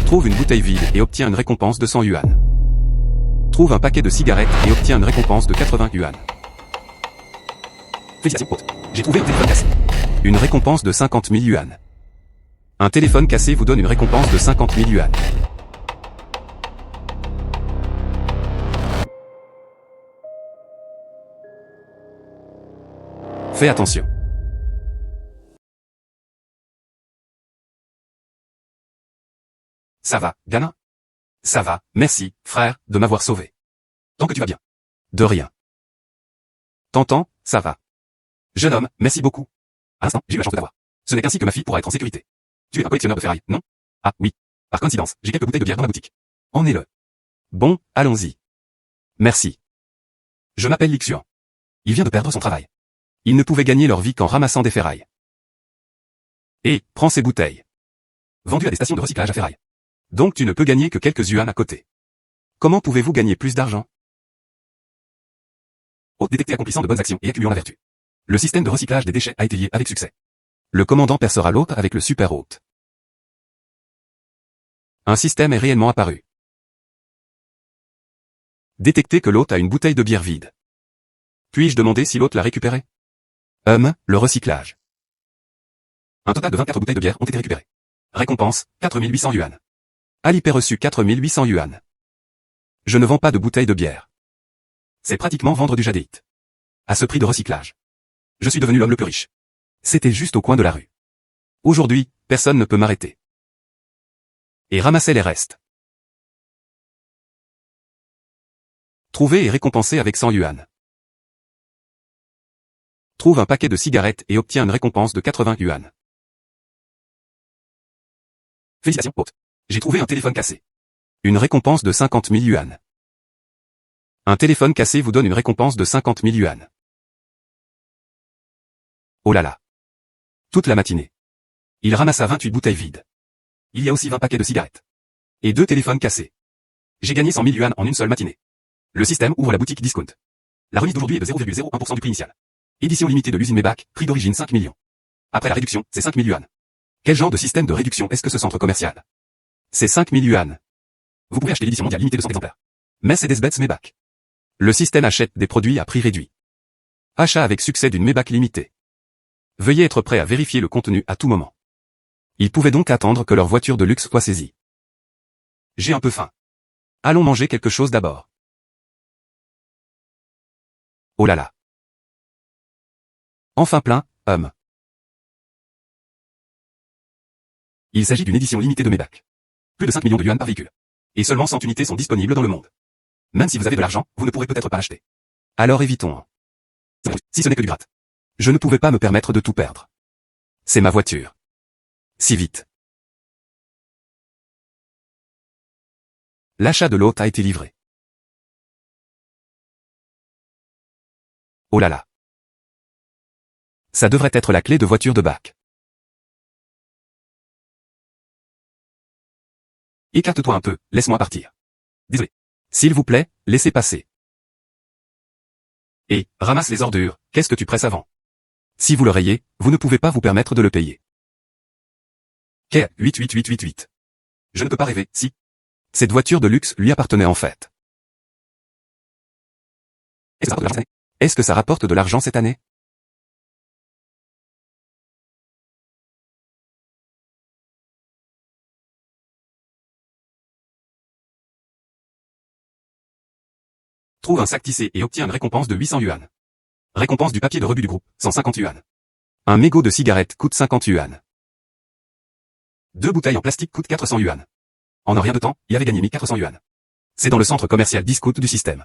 Trouve une bouteille vide et obtiens une récompense de 100 yuan. Trouve un paquet de cigarettes et obtiens une récompense de 80 yuan. Félicitations, pote. J'ai trouvé un téléphone cassé. Une récompense de 50 000 yuan. Un téléphone cassé vous donne une récompense de 50 000 yuan. Fais attention. Ça va, gamin? Ça va, merci, frère, de m'avoir sauvé. Tant que tu vas bien. De rien. T'entends, ça va. Jeune homme, merci beaucoup. À l'instant, j'ai eu la chance de t'avoir. Ce n'est qu'ainsi que ma fille pourra être en sécurité. Tu es un collectionneur de ferraille, non? Ah, oui. Par coïncidence, j'ai quelques bouteilles de bière dans ma boutique. Emmenez-le. Bon, allons-y. Merci. Je m'appelle Lixuan. Il vient de perdre son travail. Ils ne pouvaient gagner leur vie qu'en ramassant des ferrailles. Et, prends ces bouteilles. Vendues à des stations de recyclage à ferraille. Donc tu ne peux gagner que quelques yuan à côté. Comment pouvez-vous gagner plus d'argent? Hôte détecté accomplissant de bonnes actions et accumulant la vertu. Le système de recyclage des déchets a été lié avec succès. Le commandant percera l'hôte avec le super hôte. Un système est réellement apparu. Détectez que l'hôte a une bouteille de bière vide. Puis-je demander si l'hôte l'a récupérée? Le recyclage. Un total de 24 bouteilles de bière ont été récupérées. Récompense, 4800 yuan. Alipay reçu 4800 yuan. Je ne vends pas de bouteilles de bière. C'est pratiquement vendre du jadéite. À ce prix de recyclage. Je suis devenu l'homme le plus riche. C'était juste au coin de la rue. Aujourd'hui, personne ne peut m'arrêter. Et ramasser les restes. Trouver et récompenser avec 100 yuan. Trouve un paquet de cigarettes et obtiens une récompense de 80 yuan. Félicitations, hôte. J'ai trouvé un téléphone cassé. Une récompense de 50 000 yuan. Un téléphone cassé vous donne une récompense de 50 000 yuan. Oh là là. Toute la matinée. Il ramassa 28 bouteilles vides. Il y a aussi 20 paquets de cigarettes. Et 2 téléphones cassés. J'ai gagné 100 000 yuan en une seule matinée. Le système ouvre la boutique discount. La remise d'aujourd'hui est de 0,01% du prix initial. Édition limitée de l'usine Maybach, prix d'origine 5 millions. Après la réduction, c'est 5 000 yuan. Quel genre de système de réduction est-ce que ce centre commercial? C'est 5 000 yuan. Vous pouvez acheter l'édition mondiale limitée de 100 exemplaires. Mercedes-Benz Maybach. Le système achète des produits à prix réduit. Achat avec succès d'une Maybach limitée. Veuillez être prêt à vérifier le contenu à tout moment. Ils pouvaient donc attendre que leur voiture de luxe soit saisie. J'ai un peu faim. Allons manger quelque chose d'abord. Oh là là. Enfin plein, Il s'agit d'une édition limitée de Maybach. Plus de 5 millions de yuan par véhicule. Et seulement 100 unités sont disponibles dans le monde. Même si vous avez de l'argent, vous ne pourrez peut-être pas l'acheter. Alors évitons. Si ce n'est que du gratte. Je ne pouvais pas me permettre de tout perdre. C'est ma voiture. Si vite. L'achat de l'hôte a été livré. Oh là là. Ça devrait être la clé de voiture de bac. Écarte-toi un peu, laisse-moi partir. Désolé. S'il vous plaît, laissez passer. Et, ramasse les ordures, qu'est-ce que tu presses avant? Si vous le rayez, vous ne pouvez pas vous permettre de le payer. Quai 88888. Je ne peux pas rêver, si. Cette voiture de luxe lui appartenait en fait. Est-ce que ça rapporte de l'argent cette année? Trouve un sac tissé et obtiens une récompense de 800 yuan. Récompense du papier de rebut du groupe, 150 yuan. Un mégot de cigarette coûte 50 yuan. 2 bouteilles en plastique coûtent 400 yuan. En un rien de temps, il avait gagné 1400 yuan. C'est dans le centre commercial discount du système.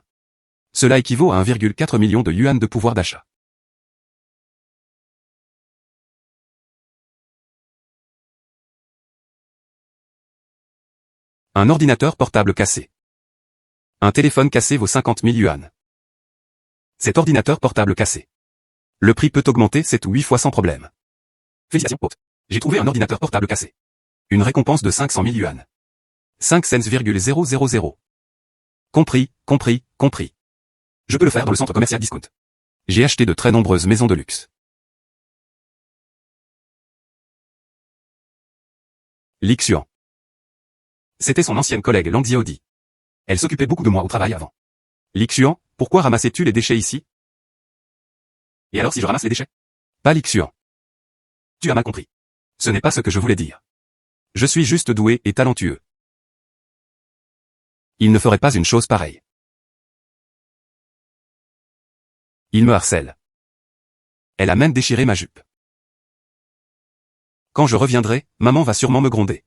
Cela équivaut à 1,4 million de yuan de pouvoir d'achat. Un ordinateur portable cassé. Un téléphone cassé vaut 50 000 yuan. Cet ordinateur portable cassé. Le prix peut augmenter 7 ou 8 fois sans problème. Félicitations, hôte. J'ai trouvé un ordinateur portable cassé. Une récompense de 500 000 yuan. 5 cents,000. Compris. Je peux le faire dans le centre commercial discount. J'ai acheté de très nombreuses maisons de luxe. Lixuan. C'était son ancienne collègue Lang Xiaodi. Elle s'occupait beaucoup de moi au travail avant. Li Xuan, pourquoi ramassais-tu les déchets ici? Et alors si je ramasse les déchets? Pas Li Xuan. Tu as mal compris. Ce n'est pas ce que je voulais dire. Je suis juste doué et talentueux. Il ne ferait pas une chose pareille. Il me harcèle. Elle a même déchiré ma jupe. Quand je reviendrai, maman va sûrement me gronder.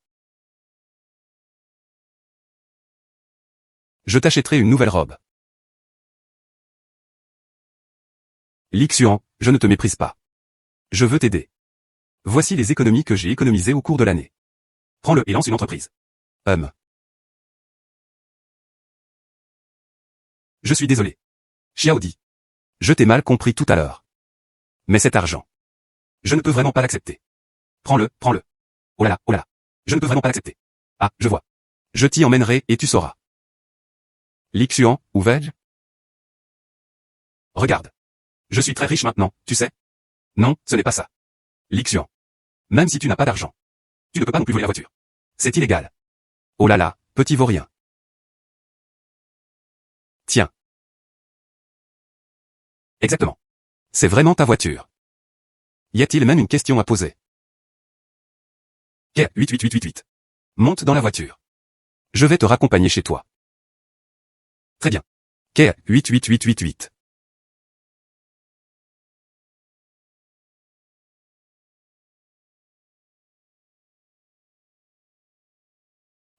Je t'achèterai une nouvelle robe. Li Xuan, je ne te méprise pas. Je veux t'aider. Voici les économies que j'ai économisées au cours de l'année. Prends-le et lance une entreprise. Je suis désolé. Xiaodi. Je t'ai mal compris tout à l'heure. Mais cet argent. Je ne peux vraiment pas l'accepter. Prends-le, prends-le. Oh là là, oh là là. Je ne peux vraiment pas l'accepter. Ah, je vois. Je t'y emmènerai et tu sauras. Li Xuan, où vais-je? Regarde. Je suis très riche maintenant, tu sais. Non, ce n'est pas ça. Li Xuan. Même si tu n'as pas d'argent. Tu ne peux pas non plus voler la voiture. C'est illégal. Oh là là, petit vaurien. Tiens. Exactement. C'est vraiment ta voiture. Y a-t-il même une question à poser? Quai 88888. Monte dans la voiture. Je vais te raccompagner chez toi. Très bien. Quai 88888.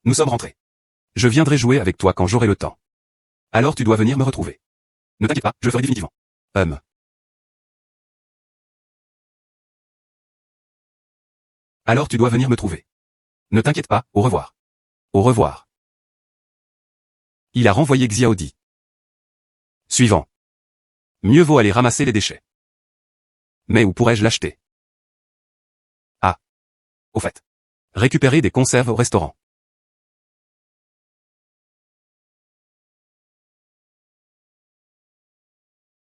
Nous sommes rentrés. Je viendrai jouer avec toi quand j'aurai le temps. Alors tu dois venir me retrouver. Ne t'inquiète pas, je le ferai définitivement. Alors tu dois venir me trouver. Ne t'inquiète pas, au revoir. Au revoir. Il a renvoyé Xiaodi. Suivant. Mieux vaut aller ramasser les déchets. Mais où pourrais-je l'acheter? Ah. Au fait. Récupérer des conserves au restaurant.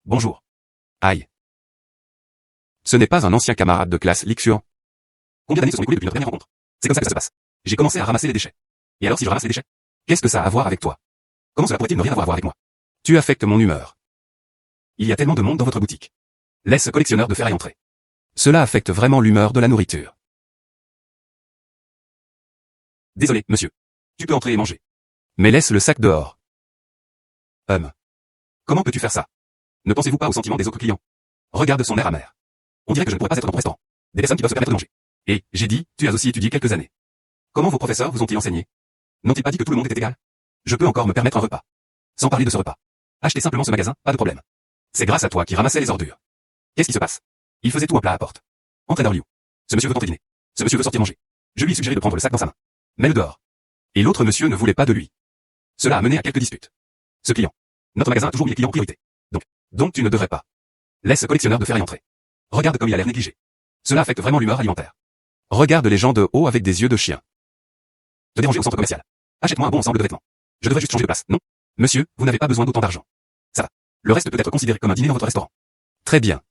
Bonjour. Aïe. Ce n'est pas un ancien camarade de classe, Li Xuan. Combien d'années se sont écoulées depuis notre dernière rencontre? C'est comme ça que ça se passe. J'ai commencé à ramasser les déchets. Et alors si je ramasse les déchets? Qu'est-ce que ça a à voir avec toi? Comment cela pourrait-il ne rien avoir à voir avec moi? Tu affectes mon humeur. Il y a tellement de monde dans votre boutique. Laisse ce collectionneur de ferraille entrer. Cela affecte vraiment l'humeur de la nourriture. Désolé, monsieur. Tu peux entrer et manger. Mais laisse le sac dehors. Comment peux-tu faire ça? Ne pensez-vous pas aux sentiments des autres clients? Regarde son air amer. On dirait que je ne pourrais pas être dans ton restaurant. Des personnes qui peuvent se permettre de manger. Et, j'ai dit, tu as aussi étudié quelques années. Comment vos professeurs vous ont-ils enseigné? N'ont-ils pas dit que tout le monde était égal? Je peux encore me permettre un repas. Sans parler de ce repas. Achetez simplement ce magasin, pas de problème. C'est grâce à toi qui ramassais les ordures. Qu'est-ce qui se passe? Il faisait tout un plat à porte. Entraîneur Liu. Ce monsieur veut tenter dîner. Ce monsieur veut sortir manger. Je lui ai suggéré de prendre le sac dans sa main. Mets-le dehors. Et l'autre monsieur ne voulait pas de lui. Cela a mené à quelques disputes. Ce client. Notre magasin a toujours mis les clients en priorité. Donc tu ne devrais pas. Laisse ce collectionneur de ferraille entrer. Regarde comme il a l'air négligé. Cela affecte vraiment l'humeur alimentaire. Regarde les gens de haut avec des yeux de chien. Te déranger au centre commercial. Achète-moi un bon ensemble de vêtements. Je devrais juste changer de place, non? Monsieur, vous n'avez pas besoin d'autant d'argent. Ça va. Le reste peut être considéré comme un dîner dans votre restaurant. Très bien.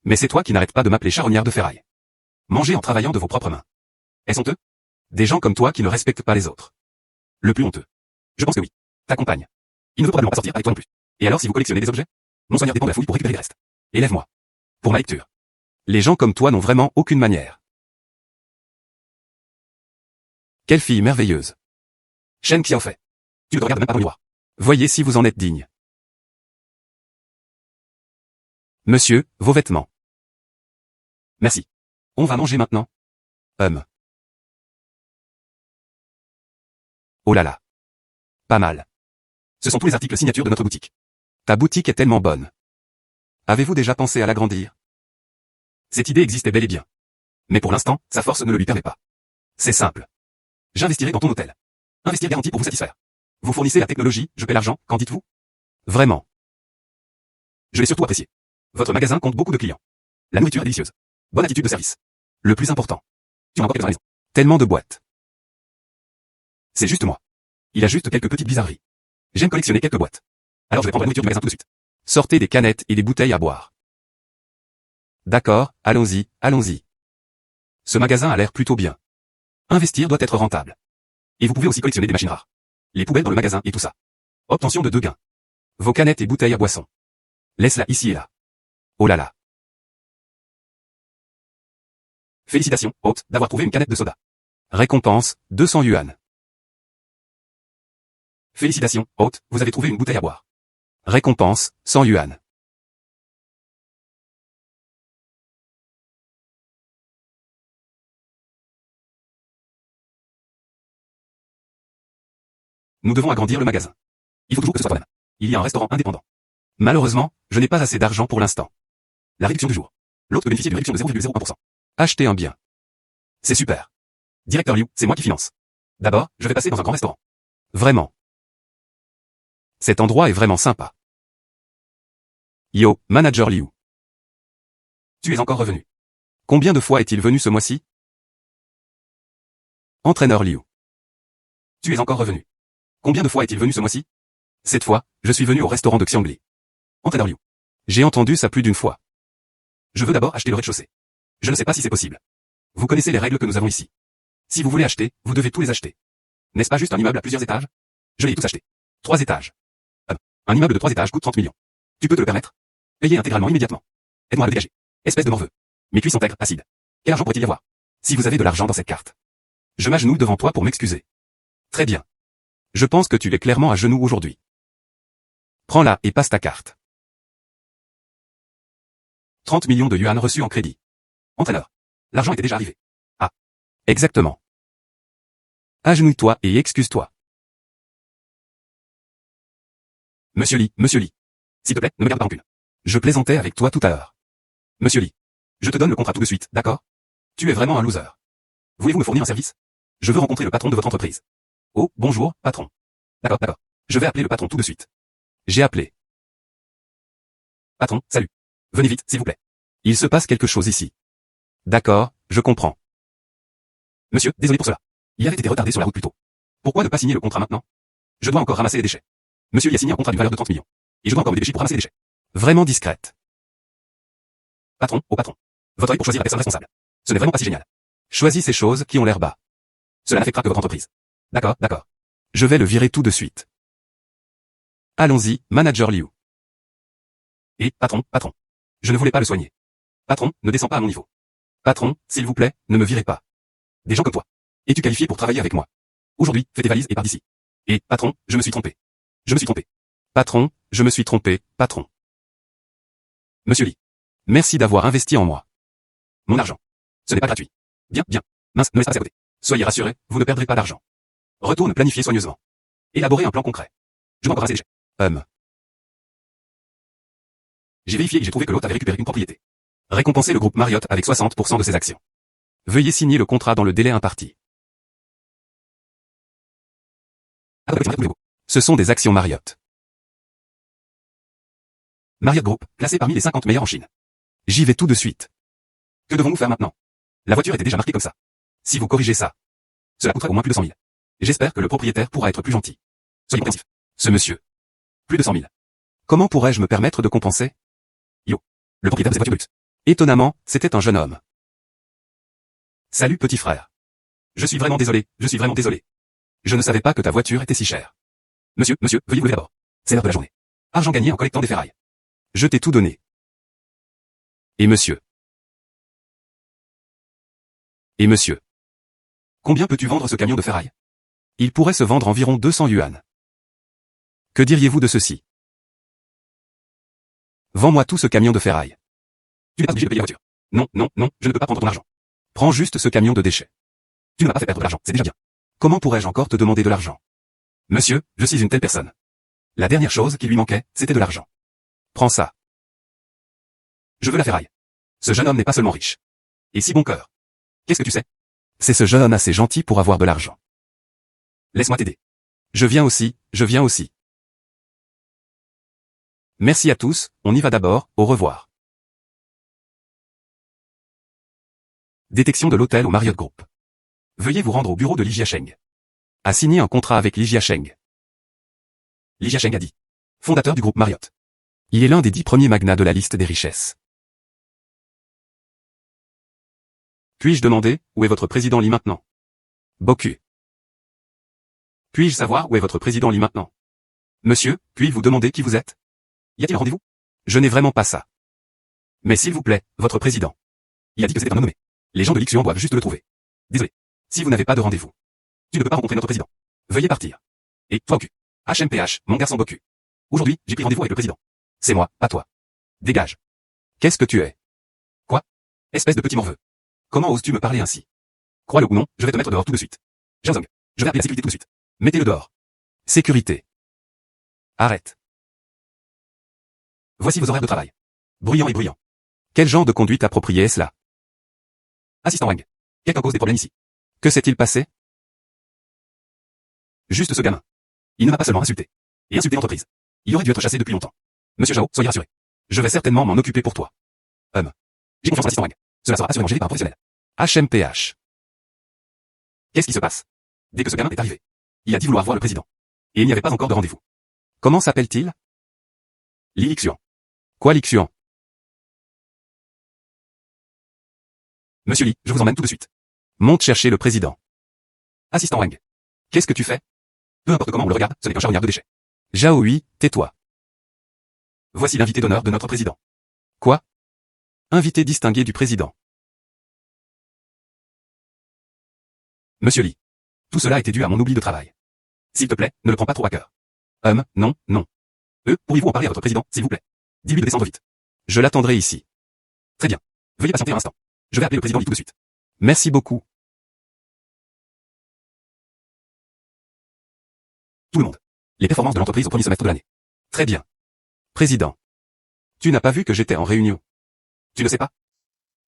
Mais c'est toi qui n'arrêtes pas de m'appeler charognard de ferraille. Manger en travaillant de vos propres mains. Est-ce honteux? Des gens comme toi qui ne respectent pas les autres. Le plus honteux. Je pense que oui. Ta compagne. Il ne veut probablement pas sortir avec toi non plus. Et alors si vous collectionnez des objets? Mon soigneur dépend de la fouille pour récupérer les restes. Élève-moi. Pour ma lecture. Les gens comme toi n'ont vraiment aucune manière. Quelle fille merveilleuse. Shen Xiaofei. Tu ne te regardes même pas dans le miroir. Voyez si vous en êtes digne. Monsieur, vos vêtements. Merci. On va manger maintenant. Oh là là. Pas mal. Ce sont tous les articles signature de notre boutique. Ta boutique est tellement bonne. Avez-vous déjà pensé à l'agrandir? Cette idée existait bel et bien. Mais pour l'instant, sa force ne le lui permet pas. C'est simple. J'investirai dans ton hôtel. Investir garanti pour vous satisfaire. Vous fournissez la technologie, je paie l'argent, qu'en dites-vous? Vraiment. Je l'ai surtout apprécié. Votre magasin compte beaucoup de clients. La nourriture est délicieuse. Bonne attitude de service. Le plus important. Tu en as encore quelques-uns à la maison. Tellement de boîtes. C'est juste moi. Il a juste quelques petites bizarreries. J'aime collectionner quelques boîtes. Alors je vais prendre la nourriture du magasin tout de suite. Sortez des canettes et des bouteilles à boire. D'accord, allons-y, allons-y. Ce magasin a l'air plutôt bien. Investir doit être rentable. Et vous pouvez aussi collectionner des machines rares. Les poubelles dans le magasin et tout ça. Obtention de 2 gains. Vos canettes et bouteilles à boisson. Laisse-la ici et là. Oh là là. Félicitations, hôte, d'avoir trouvé une canette de soda. Récompense, 200 yuan. Félicitations, hôte, vous avez trouvé une bouteille à boire. Récompense, 100 yuan. Nous devons agrandir le magasin. Il faut toujours que ce soit toi-même. Il y a un restaurant indépendant. Malheureusement, je n'ai pas assez d'argent pour l'instant. La réduction du jour. L'autre peut bénéficier d'une réduction de 0,01%. Acheter un bien. C'est super. Directeur Liu, c'est moi qui finance. D'abord, je vais passer dans un grand restaurant. Vraiment. Cet endroit est vraiment sympa. Yo, manager Liu. Tu es encore revenu. Combien de fois est-il venu ce mois-ci? Entraîneur Liu. Tu es encore revenu. Combien de fois est-il venu ce mois-ci? Cette fois, je suis venu au restaurant de Xiangli. Entraîneur Liu. J'ai entendu ça plus d'une fois. Je veux d'abord acheter le rez-de-chaussée. Je ne sais pas si c'est possible. Vous connaissez les règles que nous avons ici. Si vous voulez acheter, vous devez tous les acheter. N'est-ce pas juste un immeuble à plusieurs étages? Je les ai tous achetés. 3 étages. Un immeuble de 3 étages coûte 30 millions. Tu peux te le permettre? Payez intégralement immédiatement. Aide-moi à le dégager. Espèce de morveux. Mes cuisses sont aigres, acides. Quel argent pourrait-il y avoir? Si vous avez de l'argent dans cette carte. Je m'agenouille devant toi pour m'excuser. Très bien. Je pense que tu es clairement à genoux aujourd'hui. Prends-la et passe ta carte. 30 millions de yuan reçus en crédit. Entraîneur. L'argent était déjà arrivé. Ah. Exactement. Agenouille-toi et excuse-toi. Monsieur Li. S'il te plaît, ne me garde pas rancune. Je plaisantais avec toi tout à l'heure. Monsieur Li. Je te donne le contrat tout de suite, d'accord? Tu es vraiment un loser. Voulez-vous me fournir un service? Je veux rencontrer le patron de votre entreprise. Oh, bonjour, patron. D'accord. Je vais appeler le patron tout de suite. J'ai appelé. Patron, salut. Venez vite, s'il vous plaît. Il se passe quelque chose ici. D'accord, je comprends. Monsieur, désolé pour cela. Il avait été retardé sur la route plus tôt. Pourquoi ne pas signer le contrat maintenant? Je dois encore ramasser les déchets. Monsieur y a signé un contrat d'une valeur de 30 millions. Et je dois encore me dépêcher pour ramasser les déchets. Vraiment discrète. Patron, oh patron. Votre œil pour choisir la personne responsable. Ce n'est vraiment pas si génial. Choisis ces choses qui ont l'air bas. Cela n'affectera que votre entreprise. D'accord. Je vais le virer tout de suite. Allons-y, manager Liu. Et, patron. Je ne voulais pas le soigner. Patron, ne descends pas à mon niveau. Patron, s'il vous plaît, ne me virez pas. Des gens comme toi. Es-tu qualifié pour travailler avec moi? Aujourd'hui, fais tes valises et pars d'ici. Et, patron, je me suis trompé. Patron, je me suis trompé, patron. Monsieur Li. Merci d'avoir investi en moi. Mon argent. Ce n'est pas gratuit. Bien. Mince, ne laisse pas passer à côté. Soyez rassurés, vous ne perdrez pas d'argent. Retourne planifier soigneusement. Élaborer un plan concret. Je dois encore ramasser les déchets. J'ai vérifié et j'ai trouvé que l'autre avait récupéré une propriété. Récompenser le groupe Marriott avec 60% de ses actions. Veuillez signer le contrat dans le délai imparti. Ce sont des actions Marriott. Marriott Group, classé parmi les 50 meilleurs en Chine. J'y vais tout de suite. Que devons-nous faire maintenant? La voiture était déjà marquée comme ça. Si vous corrigez ça, cela coûterait au moins plus de 100 000. J'espère que le propriétaire pourra être plus gentil. Soyez compréhensif. Ce monsieur. Plus de 100 000. Comment pourrais-je me permettre de compenser? Yo. Le propriétaire de cette voiture de luxe. Étonnamment, c'était un jeune homme. Salut petit frère. Je suis vraiment désolé. Je ne savais pas que ta voiture était si chère. Monsieur, veuillez vous lever d'abord. C'est l'heure de la journée. Argent gagné en collectant des ferrailles. Je t'ai tout donné. Et monsieur. Combien peux-tu vendre ce camion de ferraille? Il pourrait se vendre environ 200 yuan. Que diriez-vous de ceci? Vends-moi tout ce camion de ferraille. Tu n'es pas obligé de payer la voiture. Non, je ne peux pas prendre ton argent. Prends juste ce camion de déchets. Tu ne m'as pas fait perdre de l'argent, c'est déjà bien. Comment pourrais-je encore te demander de l'argent? Monsieur, je suis une telle personne. La dernière chose qui lui manquait, c'était de l'argent. Prends ça. Je veux la ferraille. Ce jeune homme n'est pas seulement riche. Et si bon cœur. Qu'est-ce que tu sais? C'est ce jeune homme assez gentil pour avoir de l'argent. Laisse-moi t'aider. Je viens aussi. Merci à tous, on y va d'abord, au revoir. Détection de l'hôtel au Marriott Group. Veuillez vous rendre au bureau de Li Jiasheng. A signé un contrat avec Li Jiasheng. Li Jiasheng a dit. Fondateur du groupe Marriott. Il est l'un des 10 premiers magnats de la liste des richesses. Puis-je demander, où est votre président Li maintenant? Boku. Puis-je savoir où est votre président Lee maintenant? Monsieur, puis vous demander qui vous êtes? Y a-t-il un rendez-vous? Je n'ai vraiment pas ça. Mais s'il vous plaît, votre président. Il a dit que c'était un nommé. Les gens de l'Ixian doivent juste le trouver. Désolé. Si vous n'avez pas de rendez-vous, tu ne peux pas rencontrer notre président. Veuillez partir. Et toi, Boku. HMPH, mon garçon Boku. Aujourd'hui, j'ai pris rendez-vous avec le président. C'est moi, pas toi. Dégage. Qu'est-ce que tu es? Quoi? Espèce de petit morveux. Comment oses-tu me parler ainsi? Crois-le ou non, je vais te mettre dehors tout de suite. Jianzong, je vais appeler la sécurité tout de suite. Mettez-le dehors. Sécurité. Arrête. Voici vos horaires de travail. Bruyant et bruyant. Quel genre de conduite appropriée est cela? Assistant Wang. Quelqu'un cause des problèmes ici. Que s'est-il passé? Juste ce gamin. Il ne m'a pas seulement insulté. Et insulté l'entreprise. Il aurait dû être chassé depuis longtemps. Monsieur Zhao, soyez rassuré. Je vais certainement m'en occuper pour toi. J'ai confiance en l'assistant Wang. Cela sera assurément géré par un professionnel. HMPH. Qu'est-ce qui se passe? Dès que ce gamin est arrivé, il a dit vouloir voir le président. Et il n'y avait pas encore de rendez-vous. Comment s'appelle-t-il? Li Xian. Quoi Li Xian? Monsieur Li, je vous emmène tout de suite. Monte chercher le président. Assistant Wang. Qu'est-ce que tu fais? Peu importe comment on le regarde, ce n'est qu'un charognard de déchets. Zhao Hui, tais-toi. Voici l'invité d'honneur de notre président. Quoi? Invité distingué du président. Monsieur Li. Tout cela était dû à mon oubli de travail. S'il te plaît, ne le prends pas trop à cœur. Non, non. Pourriez-vous en parler à votre président, s'il vous plaît? Dis-lui de descendre vite. Je l'attendrai ici. Très bien. Veuillez patienter un instant. Je vais appeler le président Li tout de suite. Merci beaucoup. Tout le monde. Les performances de l'entreprise au premier semestre de l'année. Très bien. Président. Tu n'as pas vu que j'étais en réunion. Tu ne sais pas?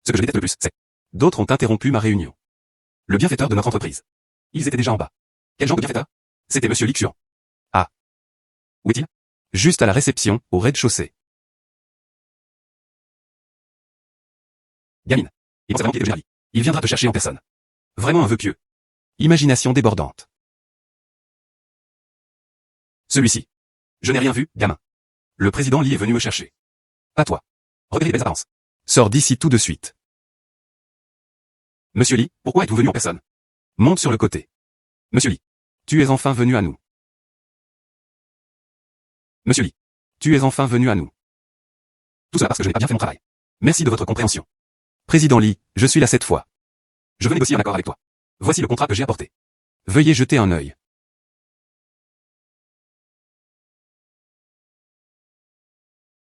Ce que je déteste le plus, c'est... D'autres ont interrompu ma réunion. Le bienfaiteur de notre entreprise. Ils étaient déjà en bas. Quel genre de bienfaiteur? C'était Monsieur Li Xian. Ah. Où est-il? Juste à la réception, au rez-de-chaussée. Gamine. Il pense vraiment qu'il est de Génie. Il viendra te chercher en personne. Vraiment un vœu pieux. Imagination débordante. Celui-ci. Je n'ai rien vu, gamin. Le président Li est venu me chercher. Pas toi. Regardez les belles apparences. Sors d'ici tout de suite. Monsieur Li, pourquoi êtes-vous venu en personne? Monte sur le côté. Monsieur Li. Tu es enfin venu à nous. Monsieur Li. Tu es enfin venu à nous. Tout cela parce que je n'ai pas bien fait mon travail. Merci de votre compréhension. Président Li, je suis là cette fois. Je veux négocier un accord avec toi. Voici le contrat que j'ai apporté. Veuillez jeter un œil.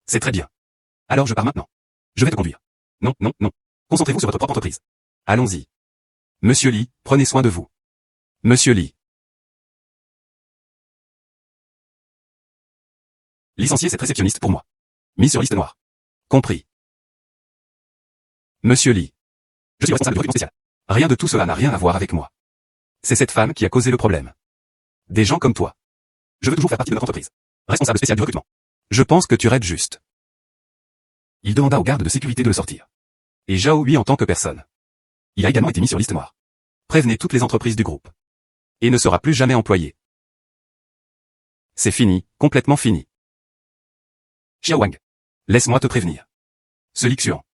C'est très bien. Alors je pars maintenant. Je vais te conduire. Non, non, non. Concentrez-vous sur votre propre entreprise. Allons-y. Monsieur Li, prenez soin de vous. Monsieur Li. Licenciez cette réceptionniste pour moi. Mise sur liste noire. Compris. Monsieur Li. Je suis responsable du recrutement spécial. Rien de tout cela n'a rien à voir avec moi. C'est cette femme qui a causé le problème. Des gens comme toi. Je veux toujours faire partie de notre entreprise. Responsable spécial du recrutement. Je pense que tu raides juste. Il demanda aux gardes de sécurité de le sortir. Et Zhao Hui en tant que personne. Il a également été mis sur liste noire. Prévenez toutes les entreprises du groupe. Et ne sera plus jamais employé. C'est fini, complètement fini. Xiao Wang. Laisse-moi te prévenir. Ce Li Xian.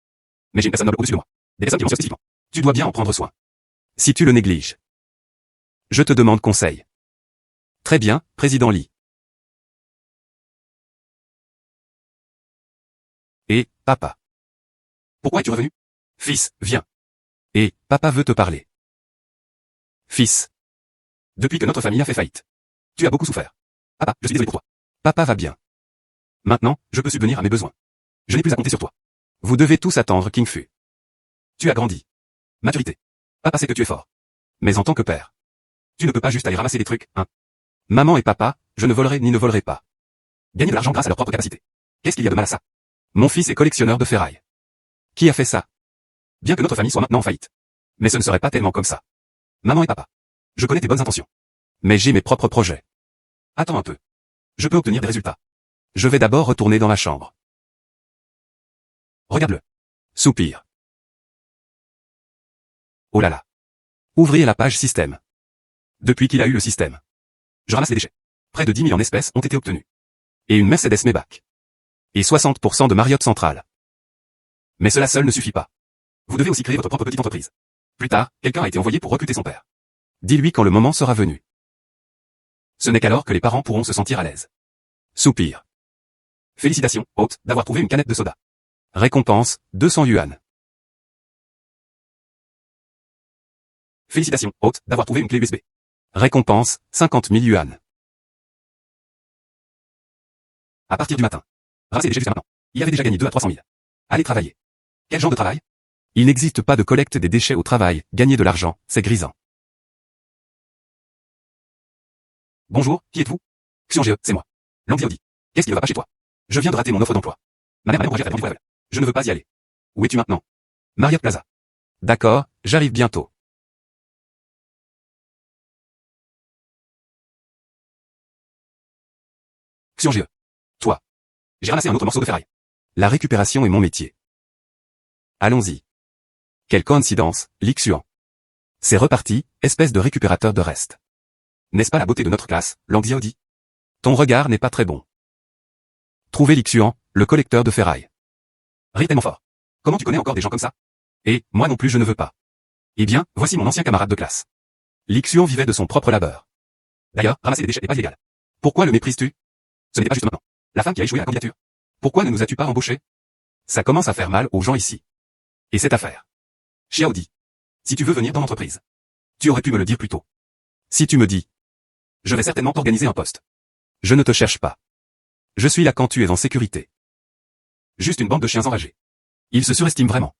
Mais j'ai une personne noble au-dessus de moi. Des personnes qui mentiontent spécifiquement. Tu dois bien en prendre soin. Si tu le négliges. Je te demande conseil. Très bien, président Li. Et, papa. Pourquoi es-tu revenu? Fils, viens. Et, papa veut te parler. Fils. Depuis que notre famille a fait faillite. Tu as beaucoup souffert. Papa, je suis désolé pour toi. Papa va bien. Maintenant, je peux subvenir à mes besoins. Je n'ai plus à compter sur toi. Vous devez tous attendre King Fu. Tu as grandi. Maturité. Papa sait que tu es fort. Mais en tant que père. Tu ne peux pas juste aller ramasser des trucs, hein. Maman et papa, je ne volerai ni ne volerai pas. Gagner de l'argent grâce à leur propre capacité. Qu'est-ce qu'il y a de mal à ça? Mon fils est collectionneur de ferraille. Qui a fait ça? Bien que notre famille soit maintenant en faillite. Mais ce ne serait pas tellement comme ça. Maman et papa. Je connais tes bonnes intentions. Mais j'ai mes propres projets. Attends un peu. Je peux obtenir des résultats. Je vais d'abord retourner dans ma chambre. Regarde-le. Soupir. Oh là là. Ouvrez la page système. Depuis qu'il a eu le système. Je ramasse les déchets. Près de 10 000 en espèces ont été obtenus. Et une Mercedes Maybach. Et 60% de Marriott Central. Mais cela seul ne suffit pas. Vous devez aussi créer votre propre petite entreprise. Plus tard, quelqu'un a été envoyé pour recruter son père. Dis-lui quand le moment sera venu. Ce n'est qu'alors que les parents pourront se sentir à l'aise. Soupir. Félicitations, hôte, d'avoir trouvé une canette de soda. Récompense, 200 yuan. Félicitations, hôte, d'avoir trouvé une clé USB. Récompense, 50 000 yuan. À partir du matin. Ramassez les déchets jusqu'à maintenant. Il avait déjà gagné 2 à 300 000. Allez travailler. Quel genre de travail? Il n'existe pas de collecte des déchets au travail, gagner de l'argent, c'est grisant. Bonjour, qui êtes-vous? Xiong, c'est moi. Landio dit. Qu'est-ce qui ne va pas chez toi? Je viens de rater mon offre d'emploi. Ma mère m'a encouragé à faire du voyage. Je ne veux pas y aller. Où es-tu maintenant? Marriott Plaza. D'accord, j'arrive bientôt. Xiong. Toi. J'ai ramassé un autre morceau de ferraille. La récupération est mon métier. Allons-y. Quelle coïncidence, Lixuan. C'est reparti, espèce de récupérateur de restes. N'est-ce pas la beauté de notre classe, Lang Xiao dit? Ton regard n'est pas très bon. Trouvez Lixuan, le collecteur de ferraille. Ris tellement fort. Comment tu connais encore des gens comme ça? Et, moi non plus je ne veux pas. Eh bien, voici mon ancien camarade de classe. Lixuan vivait de son propre labeur. D'ailleurs, ramasser les déchets n'est pas illégal. Pourquoi le méprises-tu? Ce n'est pas juste maintenant. La femme qui a échoué à la candidature. Pourquoi ne nous as-tu pas embauchés? Ça commence à faire mal aux gens ici. Et cette affaire. Xiao dit. Si tu veux venir dans l'entreprise. Tu aurais pu me le dire plus tôt. Si tu me dis. Je vais certainement t'organiser un poste. Je ne te cherche pas. Je suis là quand tu es en sécurité. Juste une bande de chiens enragés. Ils se surestiment vraiment.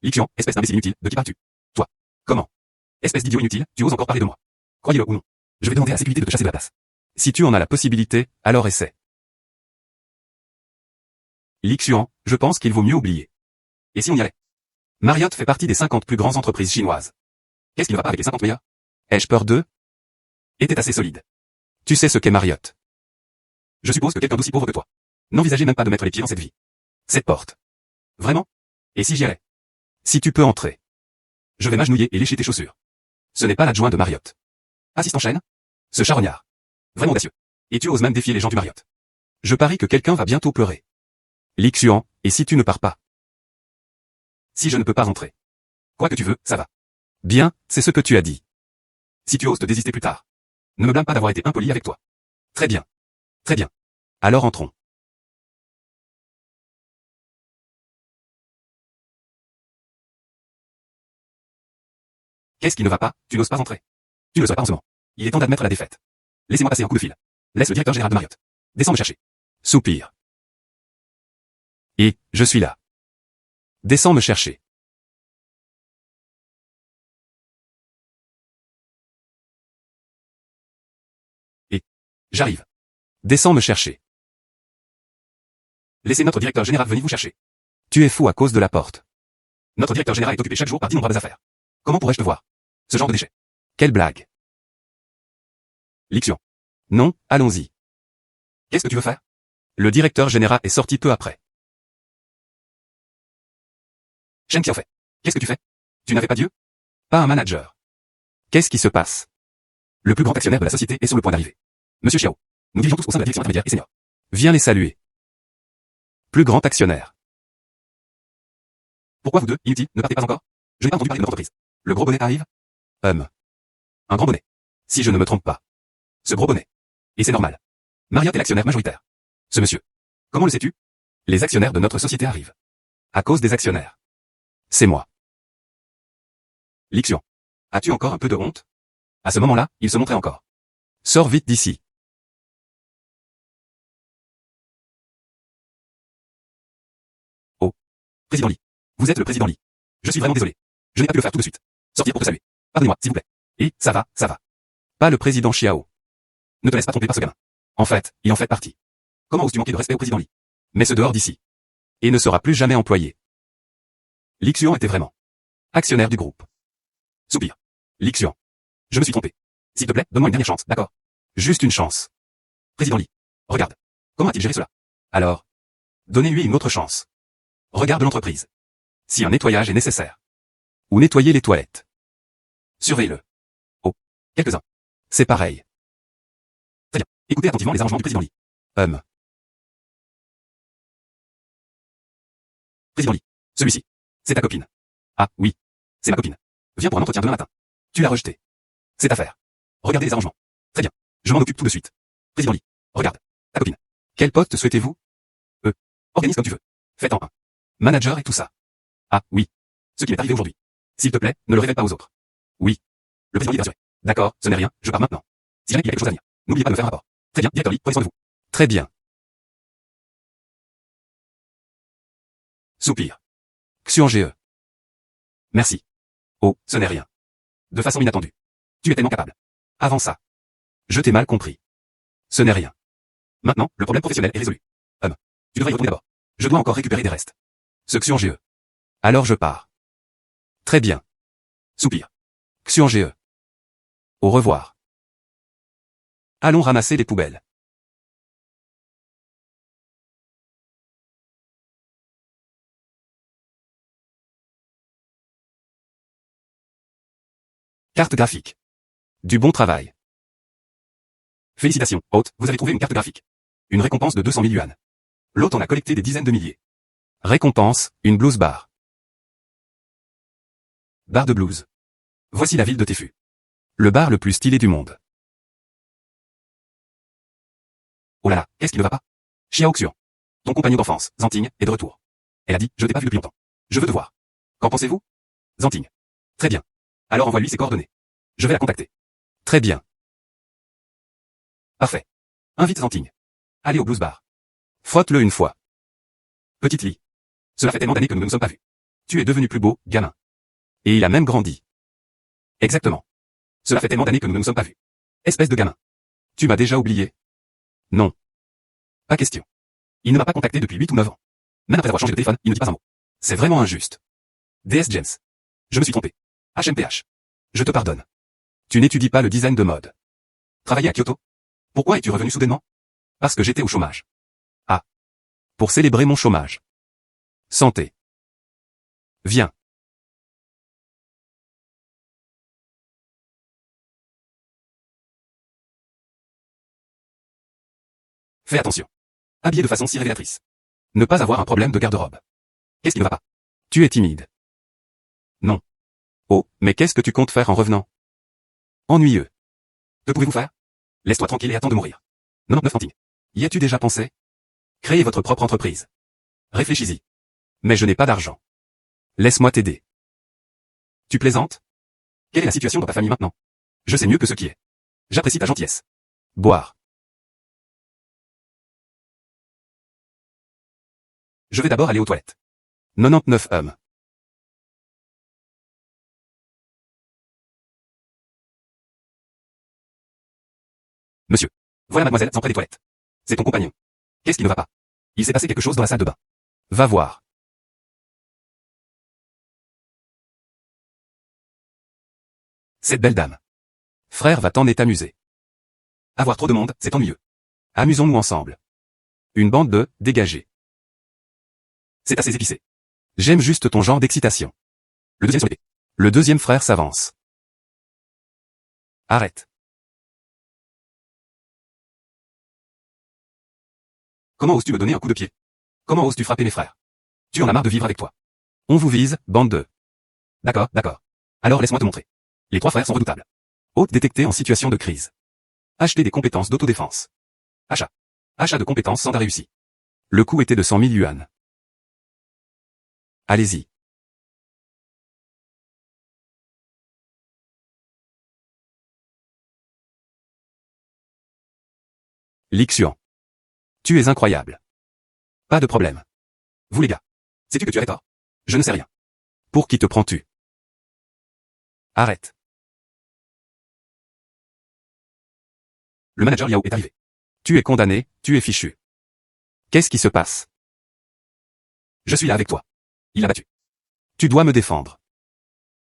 Lixian, espèce d'imbécile inutile, de qui parles-tu? Toi. Comment? Espèce d'idiot inutile, tu oses encore parler de moi. Croyez-le ou non. Je vais demander à la sécurité de te chasser de la place. Si tu en as la possibilité, alors essaie. Lixuan, je pense qu'il vaut mieux oublier. Et si on y allait? Marriott fait partie des 50 plus grandes entreprises chinoises. Qu'est-ce qui ne va pas avec les 50 meilleurs? Ai-je peur d'eux? Était assez solide. Tu sais ce qu'est Marriott. Je suppose que quelqu'un d'aussi pauvre que toi. N'envisagez même pas de mettre les pieds dans cette vie. Cette porte. Vraiment? Et si j'y allais? Si tu peux entrer. Je vais m'agenouiller et lécher tes chaussures. Ce n'est pas l'adjoint de Marriott. Assistant chaîne? Ce charognard. Vraiment audacieux. Et tu oses même défier les gens du Marriott. Je parie que quelqu'un va bientôt pleurer. Lixuan, et si tu ne pars pas? Si je ne peux pas entrer. Quoi que tu veux, ça va. Bien, c'est ce que tu as dit. Si tu oses te désister plus tard. Ne me blâme pas d'avoir été impoli avec toi. Très bien. Très bien. Alors entrons. Qu'est-ce qui ne va pas? Tu n'oses pas entrer. Tu ne le saurais pas en ce moment. Il est temps d'admettre la défaite. Laissez-moi passer un coup de fil. Laisse le directeur général de Marriott. Descends me chercher. Soupir. Et, je suis là. Descends me chercher. Et, j'arrive. Descends me chercher. Laissez notre directeur général venir vous chercher. Tu es fou à cause de la porte. Notre directeur général est occupé chaque jour par d'innombrables affaires. Comment pourrais-je te voir? Ce genre de déchets. Quelle blague. Lixuan. Non, allons-y. Qu'est-ce que tu veux faire? Le directeur général est sorti peu après. Shen Xiaofei. Qu'est-ce que tu fais? Tu n'avais pas Dieu? Pas un manager. Qu'est-ce qui se passe? Le plus grand actionnaire de la société est sur le point d'arriver. Monsieur Xiao. Nous dirigeons tous au sein de la direction intermédiaire et senior. Viens les saluer. Plus grand actionnaire. Pourquoi vous deux, inutiles, ne partez pas encore? Je n'ai pas entendu parler de notre entreprise. Le gros bonnet arrive? Un grand bonnet. Si je ne me trompe pas. Ce gros bonnet. Et c'est normal. Marriott est l'actionnaire majoritaire. Ce monsieur. Comment le sais-tu? Les actionnaires de notre société arrivent. À cause des actionnaires. C'est moi. Lixuan. As-tu encore un peu de honte? À ce moment-là, il se montrait encore. Sors vite d'ici. Oh. Président Li. Vous êtes le président Li. Je suis vraiment désolé. Je n'ai pas pu le faire tout de suite. Sortir pour te saluer. Pardonnez-moi, s'il vous plaît. Et, ça va, ça va. Pas le président Xiao. Ne te laisse pas tromper par ce gamin. En fait, il en fait partie. Comment oses-tu manquer de respect au président Li? Mets-ce dehors d'ici. Et ne sera plus jamais employé. Lixuan était vraiment actionnaire du groupe. Soupir. Lixuan. Je me suis trompé. S'il te plaît, donne-moi une dernière chance, d'accord? Juste une chance. Président Li. Regarde. Comment a-t-il géré cela? Alors. Donnez-lui une autre chance. Regarde l'entreprise. Si un nettoyage est nécessaire. Ou nettoyer les toilettes. Surveille-le. Oh. Quelques-uns. C'est pareil. Très bien. Écoutez attentivement les arrangements du président Li. Président Li. Celui-ci. C'est ta copine. Ah, oui. C'est ma copine. Viens pour un entretien demain matin. Tu l'as rejeté. C'est à faire. Regardez les arrangements. Très bien. Je m'en occupe tout de suite. Président Lee. Regarde. Ta copine. Quel poste souhaitez-vous? Organise comme tu veux. Faites en un. Manager et tout ça. Ah, oui. Ce qui m'est arrivé aujourd'hui. S'il te plaît, ne le révèle pas aux autres. Oui. Le président Lee est rassuré. D'accord, ce n'est rien, je pars maintenant. Si jamais il y a quelque chose à venir, n'oubliez pas de me faire un rapport. Très bien, directeur Lee, prenez soin de vous. Très bien. Soupir. Xuan-Ge. Merci. Oh, ce n'est rien. De façon inattendue. Tu es tellement capable. Avant ça. Je t'ai mal compris. Ce n'est rien. Maintenant, le problème professionnel est résolu. Tu devrais y retourner d'abord. Je dois encore récupérer des restes. Ce Xuan-Ge. Alors je pars. Très bien. Soupir. Xuan-Ge. Au revoir. Allons ramasser les poubelles. Carte graphique. Du bon travail. Félicitations, hôte, vous avez trouvé une carte graphique. Une récompense de 200 000 yuan. L'hôte en a collecté des dizaines de milliers. Récompense, une blouse bar. Bar de blues. Voici la ville de Tefu. Le bar le plus stylé du monde. Oh là là, qu'est-ce qui ne va pas? Xiao Xuan. Ton compagnon d'enfance, Zanting, est de retour. Elle a dit, je t'ai pas vu depuis longtemps. Je veux te voir. Qu'en pensez-vous? Zanting. Très bien. Alors envoie-lui ses coordonnées. Je vais la contacter. Très bien. Parfait. Invite Zanting. Allez au blues bar. Frotte-le une fois. Petite Lee. Cela fait tellement d'années que nous ne nous sommes pas vus. Tu es devenu plus beau, gamin. Et il a même grandi. Exactement. Cela fait tellement d'années que nous ne nous sommes pas vus. Espèce de gamin. Tu m'as déjà oublié? Non. Pas question. Il ne m'a pas contacté depuis 8 ou 9 ans. Même après avoir changé de téléphone, il ne dit pas un mot. C'est vraiment injuste. DS James. Je me suis trompé. HMPH. Je te pardonne. Tu n'étudies pas le design de mode. Travailler à Kyoto? Pourquoi es-tu revenu soudainement? Parce que j'étais au chômage. Ah. Pour célébrer mon chômage. Santé. Viens. Fais attention. Habillé de façon si révélatrice. Ne pas avoir un problème de garde-robe. Qu'est-ce qui ne va pas? Tu es timide. Non. Oh, mais qu'est-ce que tu comptes faire en revenant? Ennuyeux. Que pouvez-vous faire? Laisse-toi tranquille et attends de mourir. 99 centimes. Y as-tu déjà pensé? Créez votre propre entreprise. Réfléchis-y. Mais je n'ai pas d'argent. Laisse-moi t'aider. Tu plaisantes? Quelle est la situation dans ta famille maintenant? Je sais mieux que ce qui est. J'apprécie ta gentillesse. Boire. Je vais d'abord aller aux toilettes. 99 hommes. Monsieur. Voilà mademoiselle près des toilettes. C'est ton compagnon. Qu'est-ce qui ne va pas? Il s'est passé quelque chose dans la salle de bain. Va voir. Cette belle dame. Frère va-t'en est amusé. Avoir trop de monde, c'est ennuyeux. Amusons-nous ensemble. Une bande de dégagés. C'est assez épicé. J'aime juste ton genre d'excitation. Le deuxième sur l'épée. Le deuxième frère s'avance. Arrête. Comment oses-tu me donner un coup de pied? Comment oses-tu frapper mes frères? Tu en as marre de vivre avec toi. On vous vise, bande de... D'accord, d'accord. Alors laisse-moi te montrer. Les trois frères sont redoutables. Hôte détecté en situation de crise. Acheter des compétences d'autodéfense. Achat. Achat de compétences sans réussi. Le coût était de 100 000 yuan. Allez-y. Li Xuan. Tu es incroyable. Pas de problème. Vous les gars. Sais-tu que tu avais tort? Je ne sais rien. Pour qui te prends-tu? Arrête. Le manager Yao est arrivé. Tu es condamné, tu es fichu. Qu'est-ce qui se passe? Je suis là avec toi. Il a battu. Tu dois me défendre.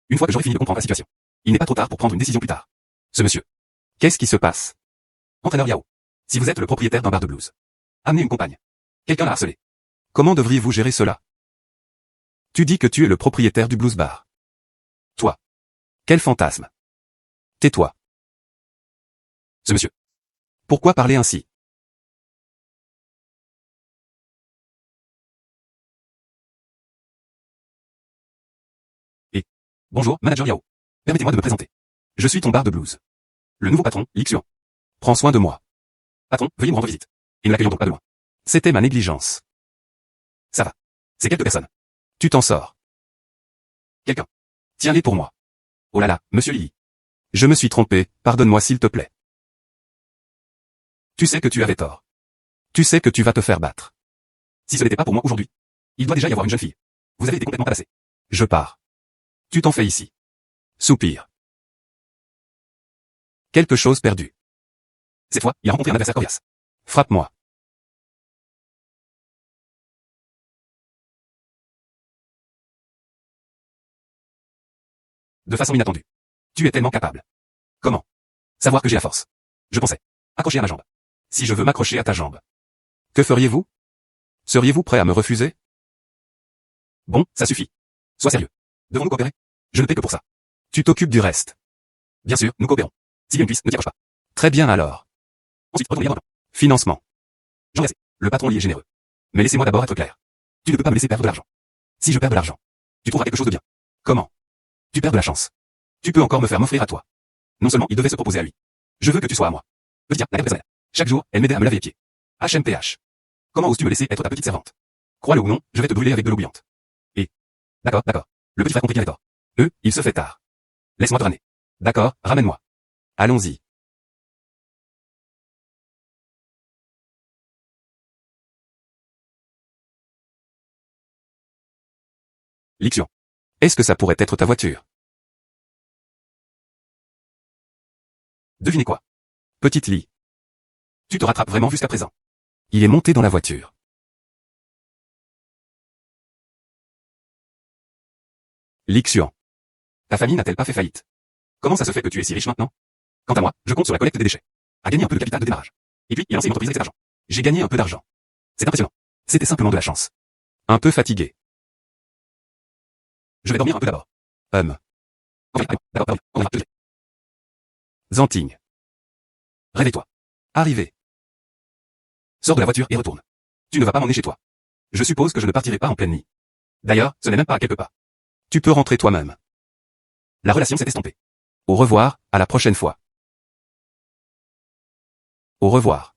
Une fois que j'aurai fini de comprendre la situation. Il n'est pas trop tard pour prendre une décision plus tard. Ce monsieur. Qu'est-ce qui se passe? Entraîneur Yao. Si vous êtes le propriétaire d'un bar de blues. Amenez une compagne. Quelqu'un l'a harcelé. Comment devriez-vous gérer cela? Tu dis que tu es le propriétaire du blues bar. Toi. Quel fantasme. Tais-toi. Ce monsieur. Pourquoi parler ainsi? Et. Bonjour, manager Yao. Permettez-moi de me présenter. Je suis ton bar de blues. Le nouveau patron, Li Xuan. Prends soin de moi. Patron, veuillez nous rendre visite. Et ne l'accueillons donc pas de loin. C'était ma négligence. Ça va. C'est quelques personnes. Tu t'en sors. Quelqu'un. Tiens-les pour moi. Oh là là, monsieur Lily. Je me suis trompé, pardonne-moi s'il te plaît. Tu sais que tu avais tort. Tu sais que tu vas te faire battre. Si ce n'était pas pour moi aujourd'hui, il doit déjà y avoir une jeune fille. Vous avez été complètement tabassé. Je pars. Tu t'en fais ici. Soupir. Quelque chose perdu. Cette fois, il a rencontré un adversaire coriace. Frappe-moi. De façon inattendue. Tu es tellement capable. Comment? Savoir que j'ai la force. Je pensais. Accrocher à ma jambe. Si je veux m'accrocher à ta jambe. Que feriez-vous? Seriez-vous prêt à me refuser? Bon, ça suffit. Sois sérieux. Devons-nous coopérer? Je ne paie que pour ça. Tu t'occupes du reste. Bien sûr, nous coopérons. S'il y a une cuisse, ne t'y accroche pas. Très bien alors. Ensuite, retournez dans le plan. Financement. J'en ai assez. Le patron y est généreux. Mais laissez-moi d'abord être clair. Tu ne peux pas me laisser perdre de l'argent. Si je perds de l'argent, tu trouveras quelque chose de bien. Comment? Tu perds de la chance. Tu peux encore me faire m'offrir à toi. Non seulement il devait se proposer à lui. Je veux que tu sois à moi. Petit la garde personnelle. Chaque jour, elle m'aidait à me laver les pieds. HMPH. Comment oses-tu me laisser être ta petite servante? Crois-le ou non, je vais te brûler avec de l'eau bouillante. Et. D'accord, d'accord. Le petit frère comprit qu'il avait tort. Il se fait tard. Laisse-moi te ramener. D'accord, ramène-moi. Allons-y. Lixion. Est-ce que ça pourrait être ta voiture? Devinez quoi? Petite Lee. Tu te rattrapes vraiment jusqu'à présent. Il est monté dans la voiture. Lixion. Ta famille n'a-t-elle pas fait faillite? Comment ça se fait que tu es si riche maintenant? Quant à moi, je compte sur la collecte des déchets. À gagner un peu de capital de démarrage. Et puis, il a lancé une entreprise avec cet argent. J'ai gagné un peu d'argent. C'est impressionnant. C'était simplement de la chance. Un peu fatigué. Je vais dormir un peu d'abord. D'accord, on va. Zanting. Réveille-toi. Arrivé. Sors de la voiture et retourne. Tu ne vas pas m'emmener chez toi. Je suppose que je ne partirai pas en pleine nuit. D'ailleurs, ce n'est même pas à quelques pas. Tu peux rentrer toi-même. La relation s'est estompée. Au revoir, à la prochaine fois. Au revoir.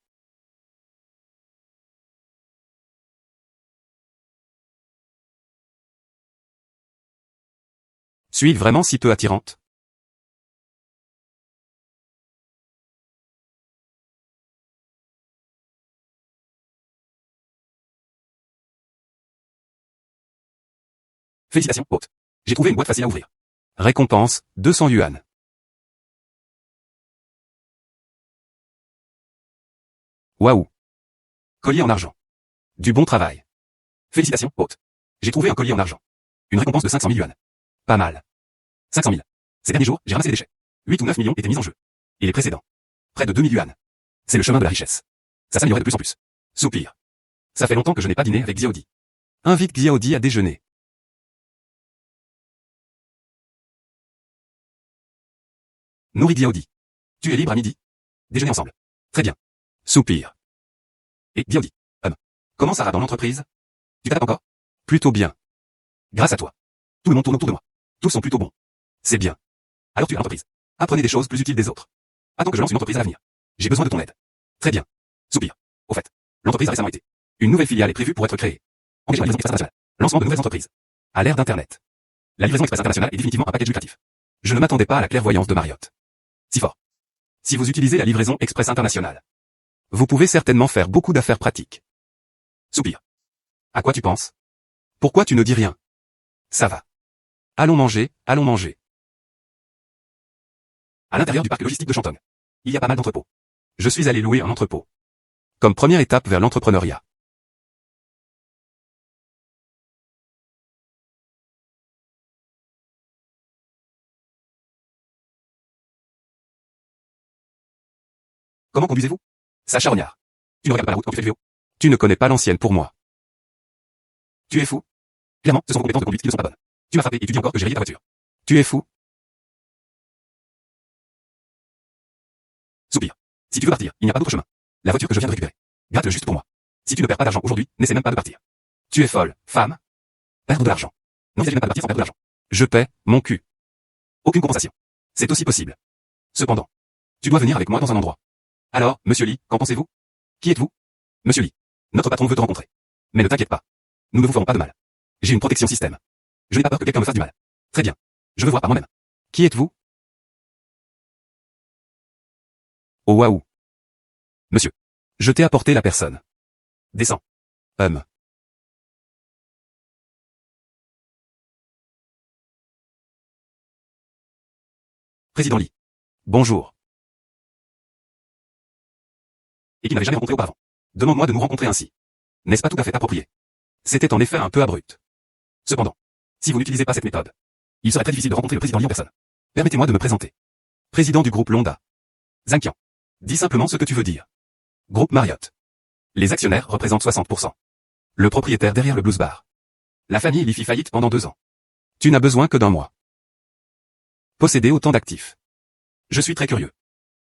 Suis-je vraiment si peu attirante? Félicitations, hôte. J'ai trouvé une boîte facile à ouvrir. Récompense, 200 yuan. Waouh. Collier en argent. Du bon travail. Félicitations, hôte. J'ai trouvé un collier en argent. Une récompense de 500 000 yuan. Pas mal. 500 000. Ces derniers jours, j'ai ramassé des déchets. 8 ou 9 millions étaient mis en jeu. Et les précédents. Près de 2000 yuan. C'est le chemin de la richesse. Ça s'améliorait de plus en plus. Soupir. Ça fait longtemps que je n'ai pas dîné avec Xiaodi. Invite Xiaodi à déjeuner. Nourris Xiaodi. Tu es libre à midi? Déjeuner ensemble. Très bien. Soupir. Et Xiaodi. Comment ça va dans l'entreprise? Tu t'adaptes encore? Plutôt bien. Grâce à toi. Tout le monde tourne autour de moi. Tous sont plutôt bons. C'est bien. Alors tu es à l'entreprise. Apprenez des choses plus utiles des autres. Attends que je lance une entreprise à l'avenir. J'ai besoin de ton aide. Très bien. Soupir. Au fait. L'entreprise a récemment été. Une nouvelle filiale est prévue pour être créée. Engagement Livraison Express International. Lancement de nouvelles entreprises. À l'ère d'Internet. La livraison express internationale est définitivement un package lucratif. Je ne m'attendais pas à la clairvoyance de Marriott. Si fort. Si vous utilisez la livraison express internationale, vous pouvez certainement faire beaucoup d'affaires pratiques. Soupir. À quoi tu penses? Pourquoi tu ne dis rien? Ça va. Allons manger, allons manger. À l'intérieur du parc logistique de Shantung. Il y a pas mal d'entrepôts. Je suis allé louer un entrepôt. Comme première étape vers l'entrepreneuriat. Comment conduisez-vous? Sacha Rognard. Tu ne regardes pas la route quand tu fais le vélo. Tu ne connais pas l'ancienne pour moi. Tu es fou? Clairement, ce sont vos compétences de conduite qui ne sont pas bonnes. Tu m'as frappé et tu dis encore que j'ai rayé ta voiture. Tu es fou? Soupir. Si tu veux partir, il n'y a pas d'autre chemin. La voiture que je viens de récupérer. Gratte-le juste pour moi. Si tu ne perds pas d'argent aujourd'hui, n'essaie même pas de partir. Tu es folle, femme. Perdre de l'argent. N'envisage même pas de partir sans perdre de l'argent. Je paie, mon cul. Aucune compensation. C'est aussi possible. Cependant. Tu dois venir avec moi dans un endroit. Alors, monsieur Lee, qu'en pensez-vous? Qui êtes-vous? Monsieur Lee. Notre patron veut te rencontrer. Mais ne t'inquiète pas. Nous ne vous ferons pas de mal. J'ai une protection système. Je n'ai pas peur que quelqu'un me fasse du mal. Très bien. Je veux voir par moi-même. Qui êtes-vous? Oh waouh. Monsieur. Je t'ai apporté la personne. Descends. Président Lee. Bonjour. Et qui n'avait jamais rencontré auparavant. Demande-moi de nous rencontrer ainsi. N'est-ce pas tout à fait approprié? C'était en effet un peu abrupt. Cependant, si vous n'utilisez pas cette méthode, il serait très difficile de rencontrer le président Lee en personne. Permettez-moi de me présenter. Président du groupe Londa. Zhang. Dis simplement ce que tu veux dire. Groupe Marriott. Les actionnaires représentent 60%. Le propriétaire derrière le Blues Bar. La famille Lee fit faillite pendant 2 ans. Tu n'as besoin que d'un mois. Posséder autant d'actifs. Je suis très curieux.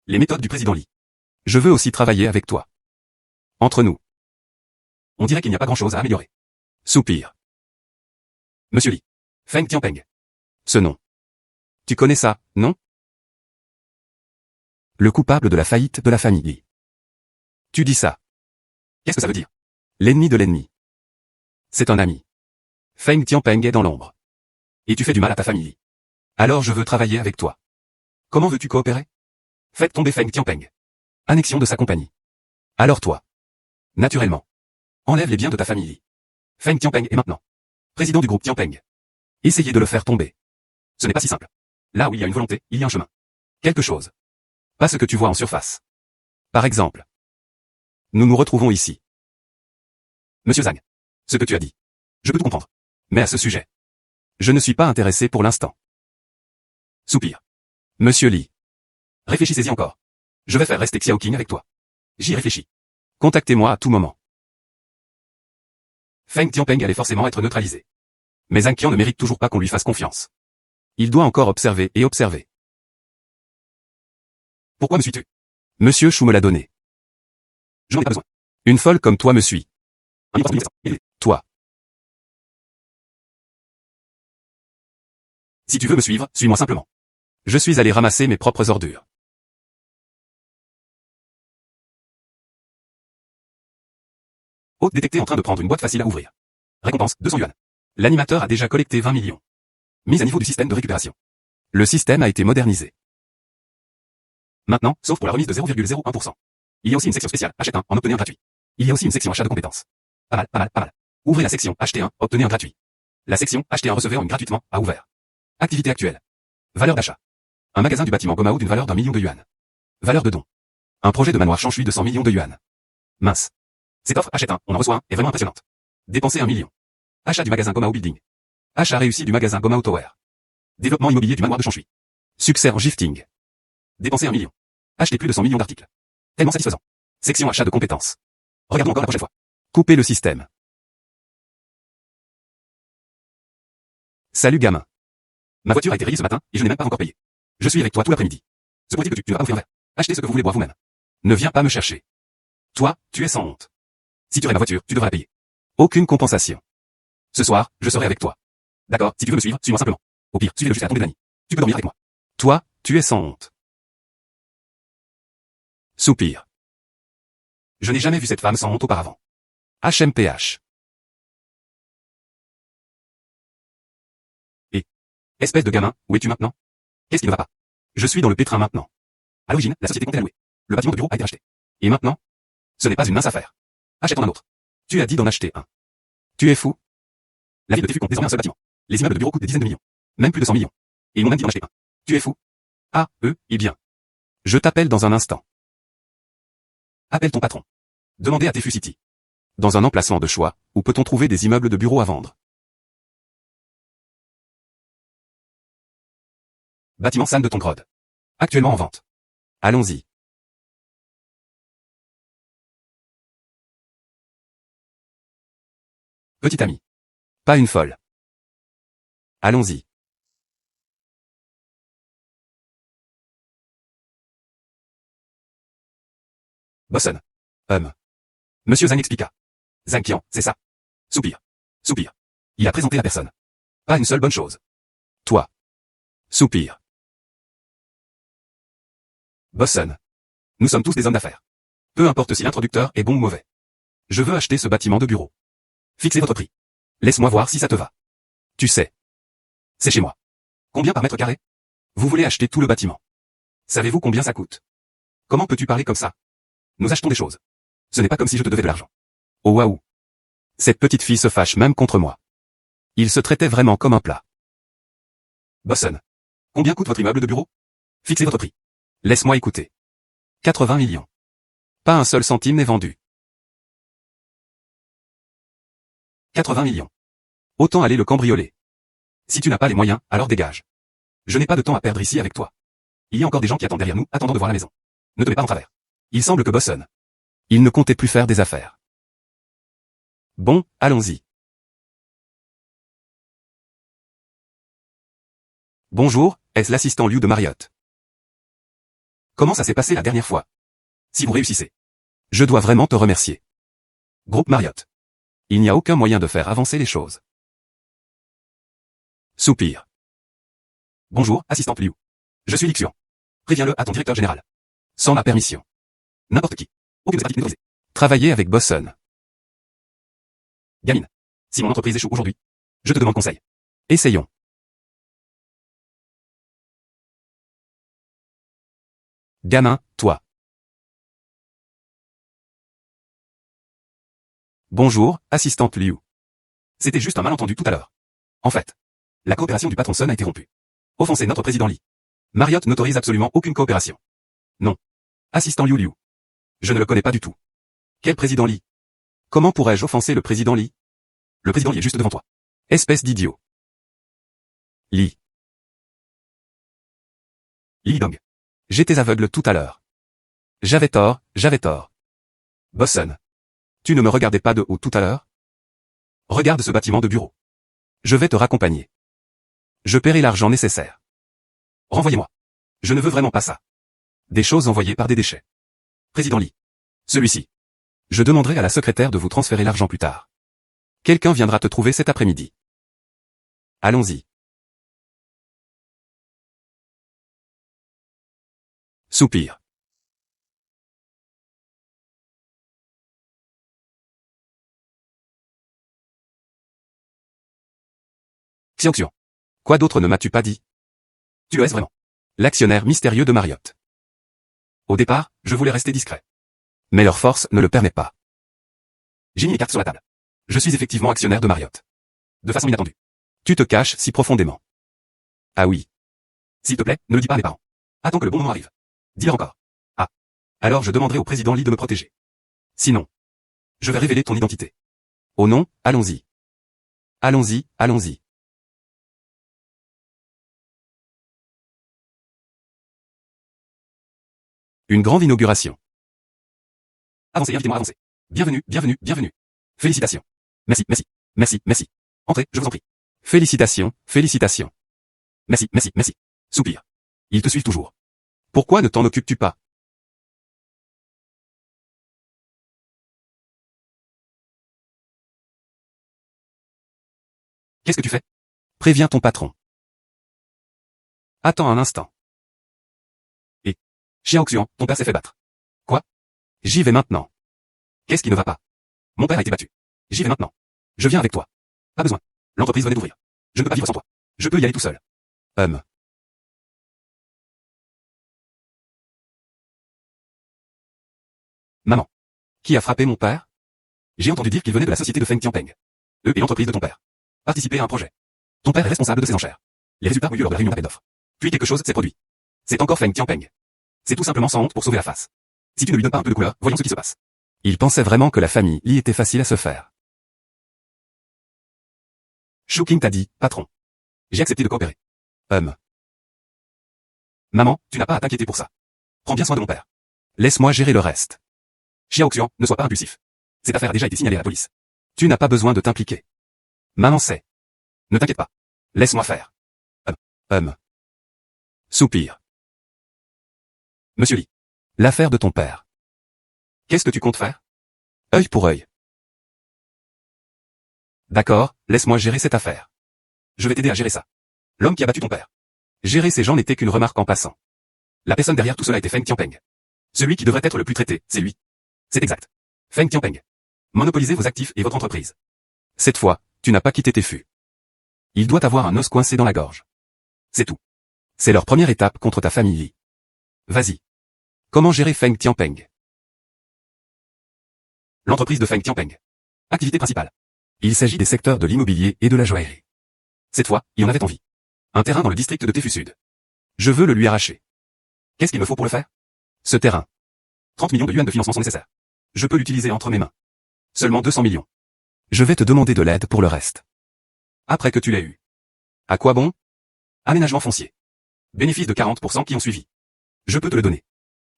Les méthodes du président Lee. Je veux aussi travailler avec toi. Entre nous. On dirait qu'il n'y a pas grand-chose à améliorer. Soupir. Monsieur Lee. Feng Tianpeng. Ce nom. Tu connais ça, non? Le coupable de la faillite de la famille Lee. Tu dis ça. Qu'est-ce que ça veut dire? L'ennemi de l'ennemi. C'est un ami. Feng Tianpeng est dans l'ombre. Et tu fais du mal à ta famille Lee. Alors je veux travailler avec toi. Comment veux-tu coopérer? Faites tomber Feng Tianpeng. Annexion de sa compagnie. Alors toi. Naturellement. Enlève les biens de ta famille Lee. Feng Tianpeng est maintenant président du groupe Tianpeng. Essayez de le faire tomber. Ce n'est pas si simple. Là où il y a une volonté, il y a un chemin. Quelque chose. Pas ce que tu vois en surface. Par exemple. Nous nous retrouvons ici. Monsieur Zhang. Ce que tu as dit. Je peux tout comprendre. Mais à ce sujet. Je ne suis pas intéressé pour l'instant. Soupir. Monsieur Lee. Réfléchissez-y encore. Je vais faire rester Xiaoqing avec toi. J'y réfléchis. Contactez-moi à tout moment. Feng Tianpeng allait forcément être neutralisé. Mais Zhang Qian ne mérite toujours pas qu'on lui fasse confiance. Il doit encore observer et observer. Pourquoi me suis-tu? Monsieur Chou me l'a donné. Je n'en ai pas besoin. Une folle comme toi me suit. Toi. Si tu veux me suivre, suis-moi simplement. Je suis allé ramasser mes propres ordures. Hôte détecté en train de prendre une boîte facile à ouvrir. Récompense, 200 yuan. L'animateur a déjà collecté 20 millions. Mise à niveau du système de récupération. Le système a été modernisé. Maintenant, sauf pour la remise de 0,01%. Il y a aussi une section spéciale, achète un, en obtenez un gratuit. Il y a aussi une section achat de compétences. Pas mal, pas mal, pas mal. Ouvrez la section achetez un, obtenez un gratuit. La section achetez un, recevez un gratuitement, a ouvert. Activité actuelle. Valeur d'achat. Un magasin du bâtiment Gomao d'une valeur d'1 million de yuan. Valeur de don. Un projet de manoir Chanchui de 100 millions de yuan. Mince. Cette offre achète un, on en reçoit un, est vraiment impressionnante. Dépenser 1 million. Achat du magasin Gomao Building. Achat réussi du magasin Gomao Tower. Développement immobilier du manoir de Chanchui. Succès en gifting. Dépenser 1 million. Acheter plus de 100 millions d'articles. Tellement satisfaisant. Section achat de compétences. Regardons encore la prochaine fois. Couper le système. Salut gamin. Ma voiture a été rayée ce matin, et je n'ai même pas encore payé. Je suis avec toi tout l'après-midi. Se pourrait-il que tu ne vas pas m'offrir un verre? Achetez ce que vous voulez boire vous-même. Ne viens pas me chercher. Toi, tu es sans honte. Si tu aurais ma voiture, tu devrais la payer. Aucune compensation. Ce soir, je serai avec toi. D'accord, si tu veux me suivre, suis-moi simplement. Au pire, suivez-le jusqu'à tomber de la nuit. Tu peux dormir avec moi. Toi, tu es sans honte. Soupir. Je n'ai jamais vu cette femme sans honte auparavant. HMPH. Et, espèce de gamin, où es-tu maintenant? Qu'est-ce qui ne va pas? Je suis dans le pétrin maintenant. À l'origine, la société comptait la louer. Le bâtiment de bureau a été racheté. Et maintenant? Ce n'est pas une mince affaire. Achète-en un autre. Tu as dit d'en acheter un. Tu es fou? La ville de Tifu compte désormais un seul bâtiment. Les immeubles de bureaux coûtent des dizaines de millions. Même plus de 100 millions. Et ils m'ont même dit d'en acheter un. Tu es fou? Ah, eh bien. Je t'appelle dans un instant. Appelle ton patron. Demandez à Tefu City. Dans un emplacement de choix, où peut-on trouver des immeubles de bureaux à vendre? Bâtiment San de Tongrod. Actuellement en vente. Allons-y. Petite amie. Pas une folle. Allons-y. Bosson. Monsieur Zhang expliqua. Zhang Qian, c'est ça. Soupir. Soupir. Il a présenté la personne. Pas une seule bonne chose. Toi. Soupir. Bosson. Nous sommes tous des hommes d'affaires. Peu importe si l'introducteur est bon ou mauvais. Je veux acheter ce bâtiment de bureau. Fixez votre prix. Laisse-moi voir si ça te va. Tu sais. C'est chez moi. Combien par mètre carré? Vous voulez acheter tout le bâtiment. Savez-vous combien ça coûte? Comment peux-tu parler comme ça? Nous achetons des choses. Ce n'est pas comme si je te devais de l'argent. Oh waouh. Cette petite fille se fâche même contre moi. Il se traitait vraiment comme un plat. Bosson. Combien coûte votre immeuble de bureau? Fixez votre prix. Laisse-moi écouter. 80 millions. Pas un seul centime n'est vendu. 80 millions. Autant aller le cambrioler. Si tu n'as pas les moyens, alors dégage. Je n'ai pas de temps à perdre ici avec toi. Il y a encore des gens qui attendent derrière nous, attendant de voir la maison. Ne te mets pas en travers. Il semble que Bosson. Il ne comptait plus faire des affaires. Bon, allons-y. Bonjour, est-ce l'assistant Liu de Marriott? Comment ça s'est passé la dernière fois? Si vous réussissez. Je dois vraiment te remercier. Groupe Marriott. Il n'y a aucun moyen de faire avancer les choses. Soupir. Bonjour, assistante Liu. Je suis Lixian. Préviens-le à ton directeur général. Sans ma permission. N'importe qui. Aucune pratique maîtrisée. Travailler avec Bosson. Gamine. Si mon entreprise échoue aujourd'hui, je te demande conseil. Essayons. Gamin, toi. Bonjour, assistante Liu. C'était juste un malentendu tout à l'heure. En fait, la coopération du patron Sun a été rompue. Offenser notre président Lee. Marriott n'autorise absolument aucune coopération. Non. Assistant Liu. Je ne le connais pas du tout. Quel président Lee? Comment pourrais-je offenser le président Lee? Le président Lee est juste devant toi. Espèce d'idiot. Lee. Lee Dong. J'étais aveugle tout à l'heure. J'avais tort. Bosson. Tu ne me regardais pas de haut tout à l'heure? Regarde ce bâtiment de bureau. Je vais te raccompagner. Je paierai l'argent nécessaire. Renvoyez-moi. Je ne veux vraiment pas ça. Des choses envoyées par des déchets. Président Lee. Celui-ci. Je demanderai à la secrétaire de vous transférer l'argent plus tard. Quelqu'un viendra te trouver cet après-midi. Allons-y. Soupir. Xianxian. Quoi d'autre ne m'as-tu pas dit? Tu es vraiment l'actionnaire mystérieux de Marriott. Au départ, je voulais rester discret. Mais leur force ne le permet pas. J'ai mis les cartes sur la table. Je suis effectivement actionnaire de Marriott. De façon inattendue. Tu te caches si profondément. Ah oui. S'il te plaît, ne le dis pas à mes parents. Attends que le bon moment arrive. Dis-leur encore. Ah. Alors je demanderai au président Lee de me protéger. Sinon, je vais révéler ton identité. Oh non, allons-y. Allons-y. Une grande inauguration. Avancez, invitez-moi à avancer. Bienvenue. Félicitations. Merci. Entrez, je vous en prie. Félicitations. Merci. Soupir. Ils te suivent toujours. Pourquoi ne t'en occupes-tu pas? Qu'est-ce que tu fais? Préviens ton patron. Attends un instant. Et Xiaoxian, ton père s'est fait battre. Quoi? J'y vais maintenant. Qu'est-ce qui ne va pas? Mon père a été battu. J'y vais maintenant. Je viens avec toi. Pas besoin. L'entreprise venait d'ouvrir. Je ne peux pas vivre sans toi. Je peux y aller tout seul. Maman. Qui a frappé mon père? J'ai entendu dire qu'il venait de la société de Feng Tianpeng. Eux et l'entreprise de ton père. Participer à un projet. Ton père est responsable de ces enchères. Les résultats ont eu lieu lors de la réunion d'appel d'offres. Puis quelque chose s'est produit. C'est encore Feng Tianpeng. C'est tout simplement sans honte pour sauver la face. Si tu ne lui donnes pas un peu de couleur, voyons ce qui se passe. Il pensait vraiment que la famille Lee était facile à se faire. Shu King t'a dit, patron. J'ai accepté de coopérer. Maman, tu n'as pas à t'inquiéter pour ça. Prends bien soin de mon père. Laisse-moi gérer le reste. Xiaoxian, ne sois pas impulsif. Cette affaire a déjà été signalée à la police. Tu n'as pas besoin de t'impliquer. Maman sait. Ne t'inquiète pas. Laisse-moi faire. Soupir. Monsieur Lee. L'affaire de ton père. Qu'est-ce que tu comptes faire? Œil pour œil. D'accord, laisse-moi gérer cette affaire. Je vais t'aider à gérer ça. L'homme qui a battu ton père. Gérer ces gens n'était qu'une remarque en passant. La personne derrière tout cela était Feng Tianpeng. Celui qui devrait être le plus traité, c'est lui. C'est exact. Feng Tianpeng. Monopolisez vos actifs et votre entreprise. Cette fois, tu n'as pas quitté tes fûts. Il doit avoir un os coincé dans la gorge. C'est tout. C'est leur première étape contre ta famille Li. Vas-y. Comment gérer Feng Tianpeng? L'entreprise de Feng Tianpeng. Activité principale. Il s'agit des secteurs de l'immobilier et de la joaillerie. Cette fois, il en avait envie. Un terrain dans le district de Tefu Sud. Je veux le lui arracher. Qu'est-ce qu'il me faut pour le faire? Ce terrain. 30 millions de yuan de financement sont nécessaires. Je peux l'utiliser entre mes mains. Seulement 200 millions. Je vais te demander de l'aide pour le reste. Après que tu l'aies eu. À quoi bon? Aménagement foncier. Bénéfice de 40% qui ont suivi. Je peux te le donner.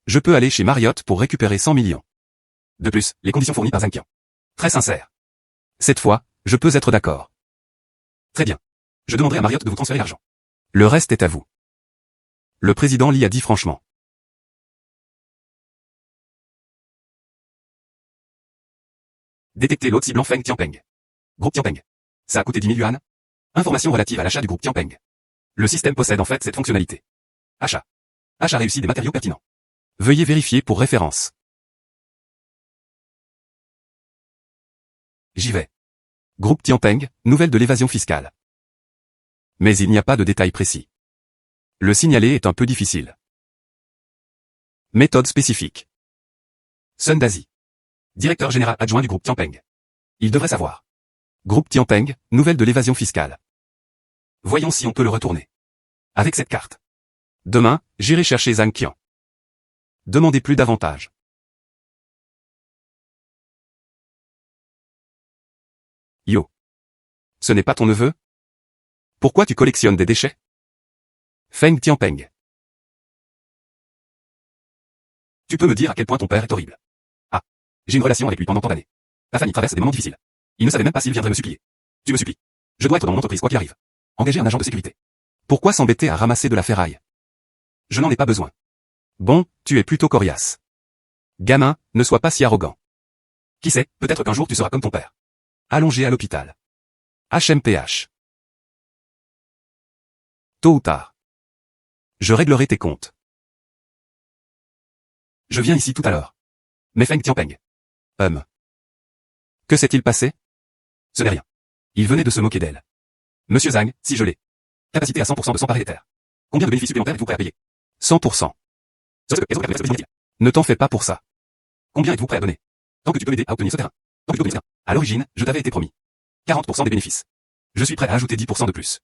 Je peux aller chez Marriott pour récupérer 100 millions. De plus, les conditions fournies par Zhang Qian. Très sincère. Cette fois, je peux être d'accord. Très bien. Je demanderai à Marriott de vous transférer l'argent. Le reste est à vous. Le président Li a dit franchement. Détecter l'autre ciblant Feng Tianpeng. Groupe Tianpeng. Ça a coûté 10 000 yuan. Information relative à l'achat du groupe Tianpeng. Le système possède en fait cette fonctionnalité. Achat. Achat réussi des matériaux pertinents. Veuillez vérifier pour référence. J'y vais. Groupe Tianpeng, nouvelle de l'évasion fiscale. Mais il n'y a pas de détails précis. Le signaler est un peu difficile. Méthode spécifique. Sun Dazi. Directeur général adjoint du groupe Tianpeng. Il devrait savoir. Groupe Tianpeng, nouvelle de l'évasion fiscale. Voyons si on peut le retourner. Avec cette carte. Demain, j'irai chercher Zhang Qian. Demandez plus davantage. Yo. Ce n'est pas ton neveu? Pourquoi tu collectionnes des déchets? Feng Tianpeng. Tu peux me dire à quel point ton père est horrible. Ah. J'ai une relation avec lui pendant tant d'années. Ta famille traverse des moments difficiles. Il ne savait même pas s'il viendrait me supplier. Tu me supplies. Je dois être dans mon entreprise quoi qu'il arrive. Engager un agent de sécurité. Pourquoi s'embêter à ramasser de la ferraille? Je n'en ai pas besoin. Bon, tu es plutôt coriace. Gamin, ne sois pas si arrogant. Qui sait, peut-être qu'un jour tu seras comme ton père. Allongé à l'hôpital. HMPH. Tôt ou tard. Je réglerai tes comptes. Je viens ici tout à l'heure. Mais Feng Tianpeng. Que s'est-il passé? Ce n'est rien. Il venait de se moquer d'elle. Monsieur Zhang, si je l'ai. Capacité à 100% de s'emparer des terres. Combien de bénéfices supplémentaires êtes-vous prêt à payer? 100%. Ne t'en fais pas pour ça. Combien êtes-vous prêt à donner? Tant que tu peux m'aider à obtenir ce terrain. Tant que tu peux obtenir ce terrain. À l'origine, je t'avais été promis. 40% des bénéfices. Je suis prêt à ajouter 10% de plus.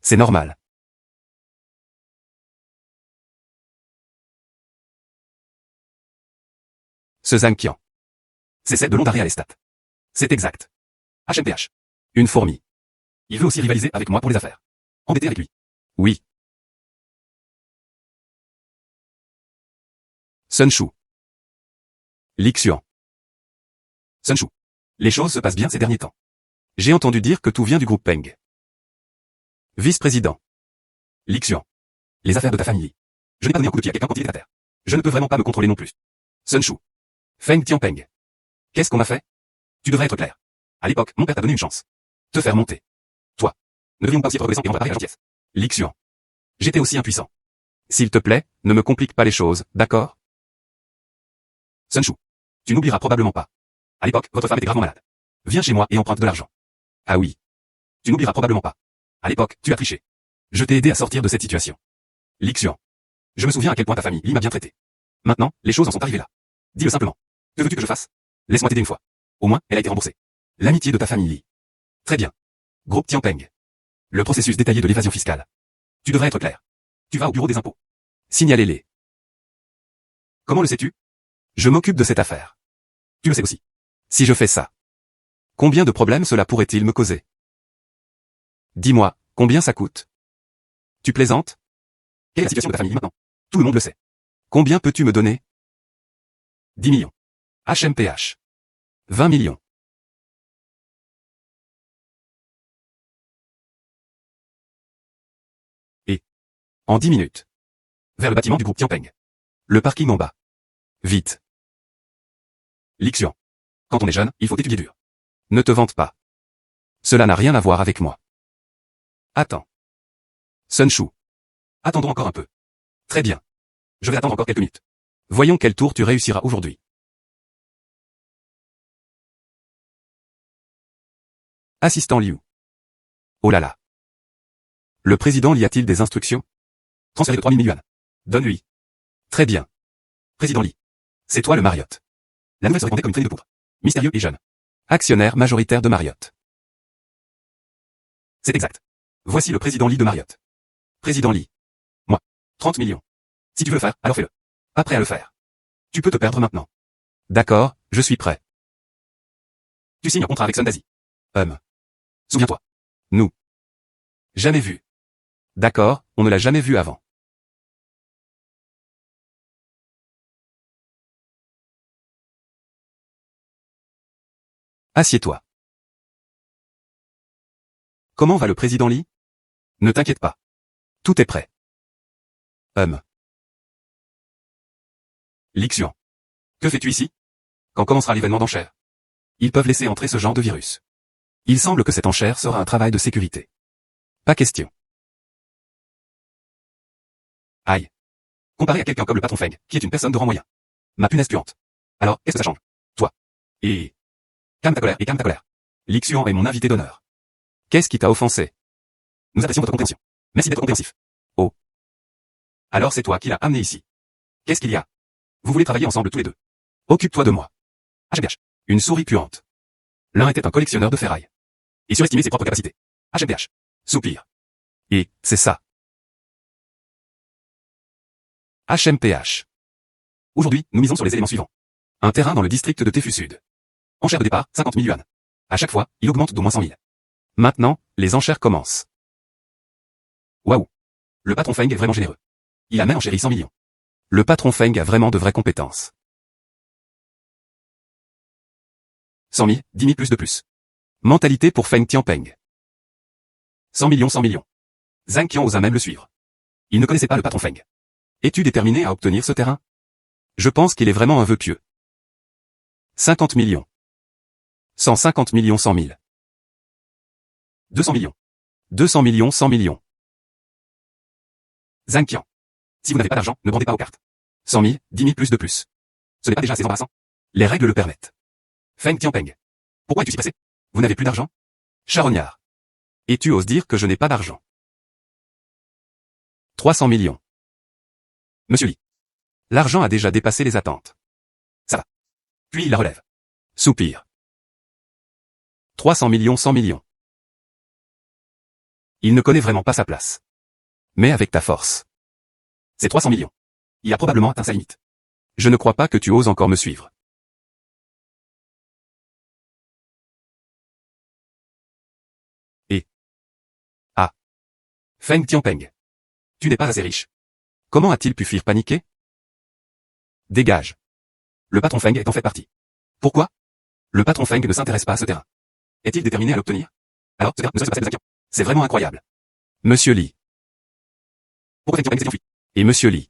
C'est normal. Ce Zhang Qian. C'est celle de l'Ontario à l'Estat. C'est exact. HMPH. Une fourmi. Il veut aussi rivaliser avec moi pour les affaires. Embêter avec lui. Oui. Sun Shu. Li Xian. Sun Shu. Les choses se passent bien ces derniers temps. J'ai entendu dire que tout vient du groupe Peng. Vice-président. Li Xian. Les affaires de ta famille. Je n'ai pas donné un coup de pied à quelqu'un quand il était à terre. Je ne peux vraiment pas me contrôler non plus. Sun Shu. Feng Tianpeng. Qu'est-ce qu'on m'a fait? Tu devrais être clair. À l'époque, mon père t'a donné une chance. Te faire monter. Toi. Ne devions pas aussi être reconnaissants et rendre pareil à la gentillesse. Li Xian. J'étais aussi impuissant. S'il te plaît, ne me complique pas les choses, d'accord? Sun Shu. Tu n'oublieras probablement pas. À l'époque, votre femme était gravement malade. Viens chez moi et emprunte de l'argent. Ah oui. Tu n'oublieras probablement pas. À l'époque, tu as triché. Je t'ai aidé à sortir de cette situation. Li Xian. Je me souviens à quel point ta famille Li m'a bien traité. Maintenant, les choses en sont arrivées là. Dis-le simplement. Que veux-tu que je fasse? Laisse-moi t'aider une fois. Au moins, elle a été remboursée. L'amitié de ta famille Li. Très bien. Groupe Tianpeng. Le processus détaillé de l'évasion fiscale. Tu devrais être clair. Tu vas au bureau des impôts. Signalez-les. Comment le sais-tu? Je m'occupe de cette affaire. Tu le sais aussi. Si je fais ça, combien de problèmes cela pourrait-il me causer? Dis-moi, combien ça coûte? Tu plaisantes? Quelle est la situation de ta famille maintenant? Tout le monde le sait. Combien peux-tu me donner? 10 millions. HMPH. 20 millions. Et, en 10 minutes, vers le bâtiment du groupe Tianpeng. Le parking en bas. Vite. Li Xian. Quand on est jeune, il faut étudier dur. Ne te vante pas. Cela n'a rien à voir avec moi. Attends. Sun Shu. Attendons encore un peu. Très bien. Je vais attendre encore quelques minutes. Voyons quel tour tu réussiras aujourd'hui. Assistant Liu. Oh là là. Le président Li a-t-il des instructions? Transférer de 3000 yuan. Donne-lui. Très bien. Président Li. C'est toi le Marriott. La nouvelle serait comptée comme une traînée de poudre. Mystérieux et jeune. Actionnaire majoritaire de Marriott. C'est exact. Voici le président Li de Marriott. Président Li. Moi. 30 millions. Si tu veux le faire, alors fais-le. Pas prêt à le faire. Tu peux te perdre maintenant. D'accord, je suis prêt. Tu signes un contrat avec Sun d'Asie. Souviens-toi. Nous. Jamais vu. D'accord, on ne l'a jamais vu avant. Assieds-toi. Comment va le président Li? Ne t'inquiète pas. Tout est prêt. Li Xian. Que fais-tu ici? Quand commencera l'événement d'enchère? Ils peuvent laisser entrer ce genre de virus. Il semble que cette enchère sera un travail de sécurité. Pas question. Aïe. Comparé à quelqu'un comme le patron Feng, qui est une personne de rang moyen. Ma punaise puante. Alors, qu'est-ce que ça change? Toi. Et... Calme ta colère et calme ta colère. Li Xian est mon invité d'honneur. Qu'est-ce qui t'a offensé? Nous apprécions votre compréhension. Merci d'être compréhensif. Oh. Alors c'est toi qui l'as amené ici. Qu'est-ce qu'il y a? Vous voulez travailler ensemble tous les deux. Occupe-toi de moi. HMPH. Une souris puante. L'un était un collectionneur de ferraille. Et surestimait ses propres capacités. HMPH. Soupir. Et, c'est ça. HMPH. Aujourd'hui, nous misons sur les éléments suivants. Un terrain dans le district de Tefu Sud. Enchère de départ, 50 000 yuan. À chaque fois, il augmente d'au moins 100 000. Maintenant, les enchères commencent. Waouh. Le patron Feng est vraiment généreux. Il a même enchéri 100 millions. Le patron Feng a vraiment de vraies compétences. 100 000, 10 000 plus de plus. Mentalité pour Feng Tianpeng. 100 millions, 100 millions. Zhang Qian osa même le suivre. Il ne connaissait pas le patron Feng. Es-tu déterminé à obtenir ce terrain? Je pense qu'il est vraiment un vœu pieux. 50 millions. 150 millions, 100 000. 200 millions. 200 millions, 100 millions. Zhang Qian. Si vous n'avez pas d'argent, ne bandez pas aux cartes. 100 000, 10 000 plus de plus. Ce n'est pas déjà assez embarrassant? Les règles le permettent. Feng Tianpeng. Pourquoi es-tu si pressé? Vous n'avez plus d'argent? Charognard. Et tu oses dire que je n'ai pas d'argent? 300 millions. Monsieur Li. L'argent a déjà dépassé les attentes. Ça va. Puis il la relève. Soupir. 300 millions, 100 millions. Il ne connaît vraiment pas sa place. Mais avec ta force. C'est 300 millions. Il a probablement atteint sa limite. Je ne crois pas que tu oses encore me suivre. Et... Ah. Feng Tianpeng. Tu n'es pas assez riche. Comment a-t-il pu fuir paniquer? Dégage. Le patron Feng est en fait parti. Pourquoi? Le patron Feng ne s'intéresse pas à ce terrain. Est-il déterminé à l'obtenir? Alors, ce terrain ne serait pas passé de 5 ans. C'est vraiment incroyable. Monsieur Li. Pourquoi Feng Tianpeng s'est enfui? Et Monsieur Li.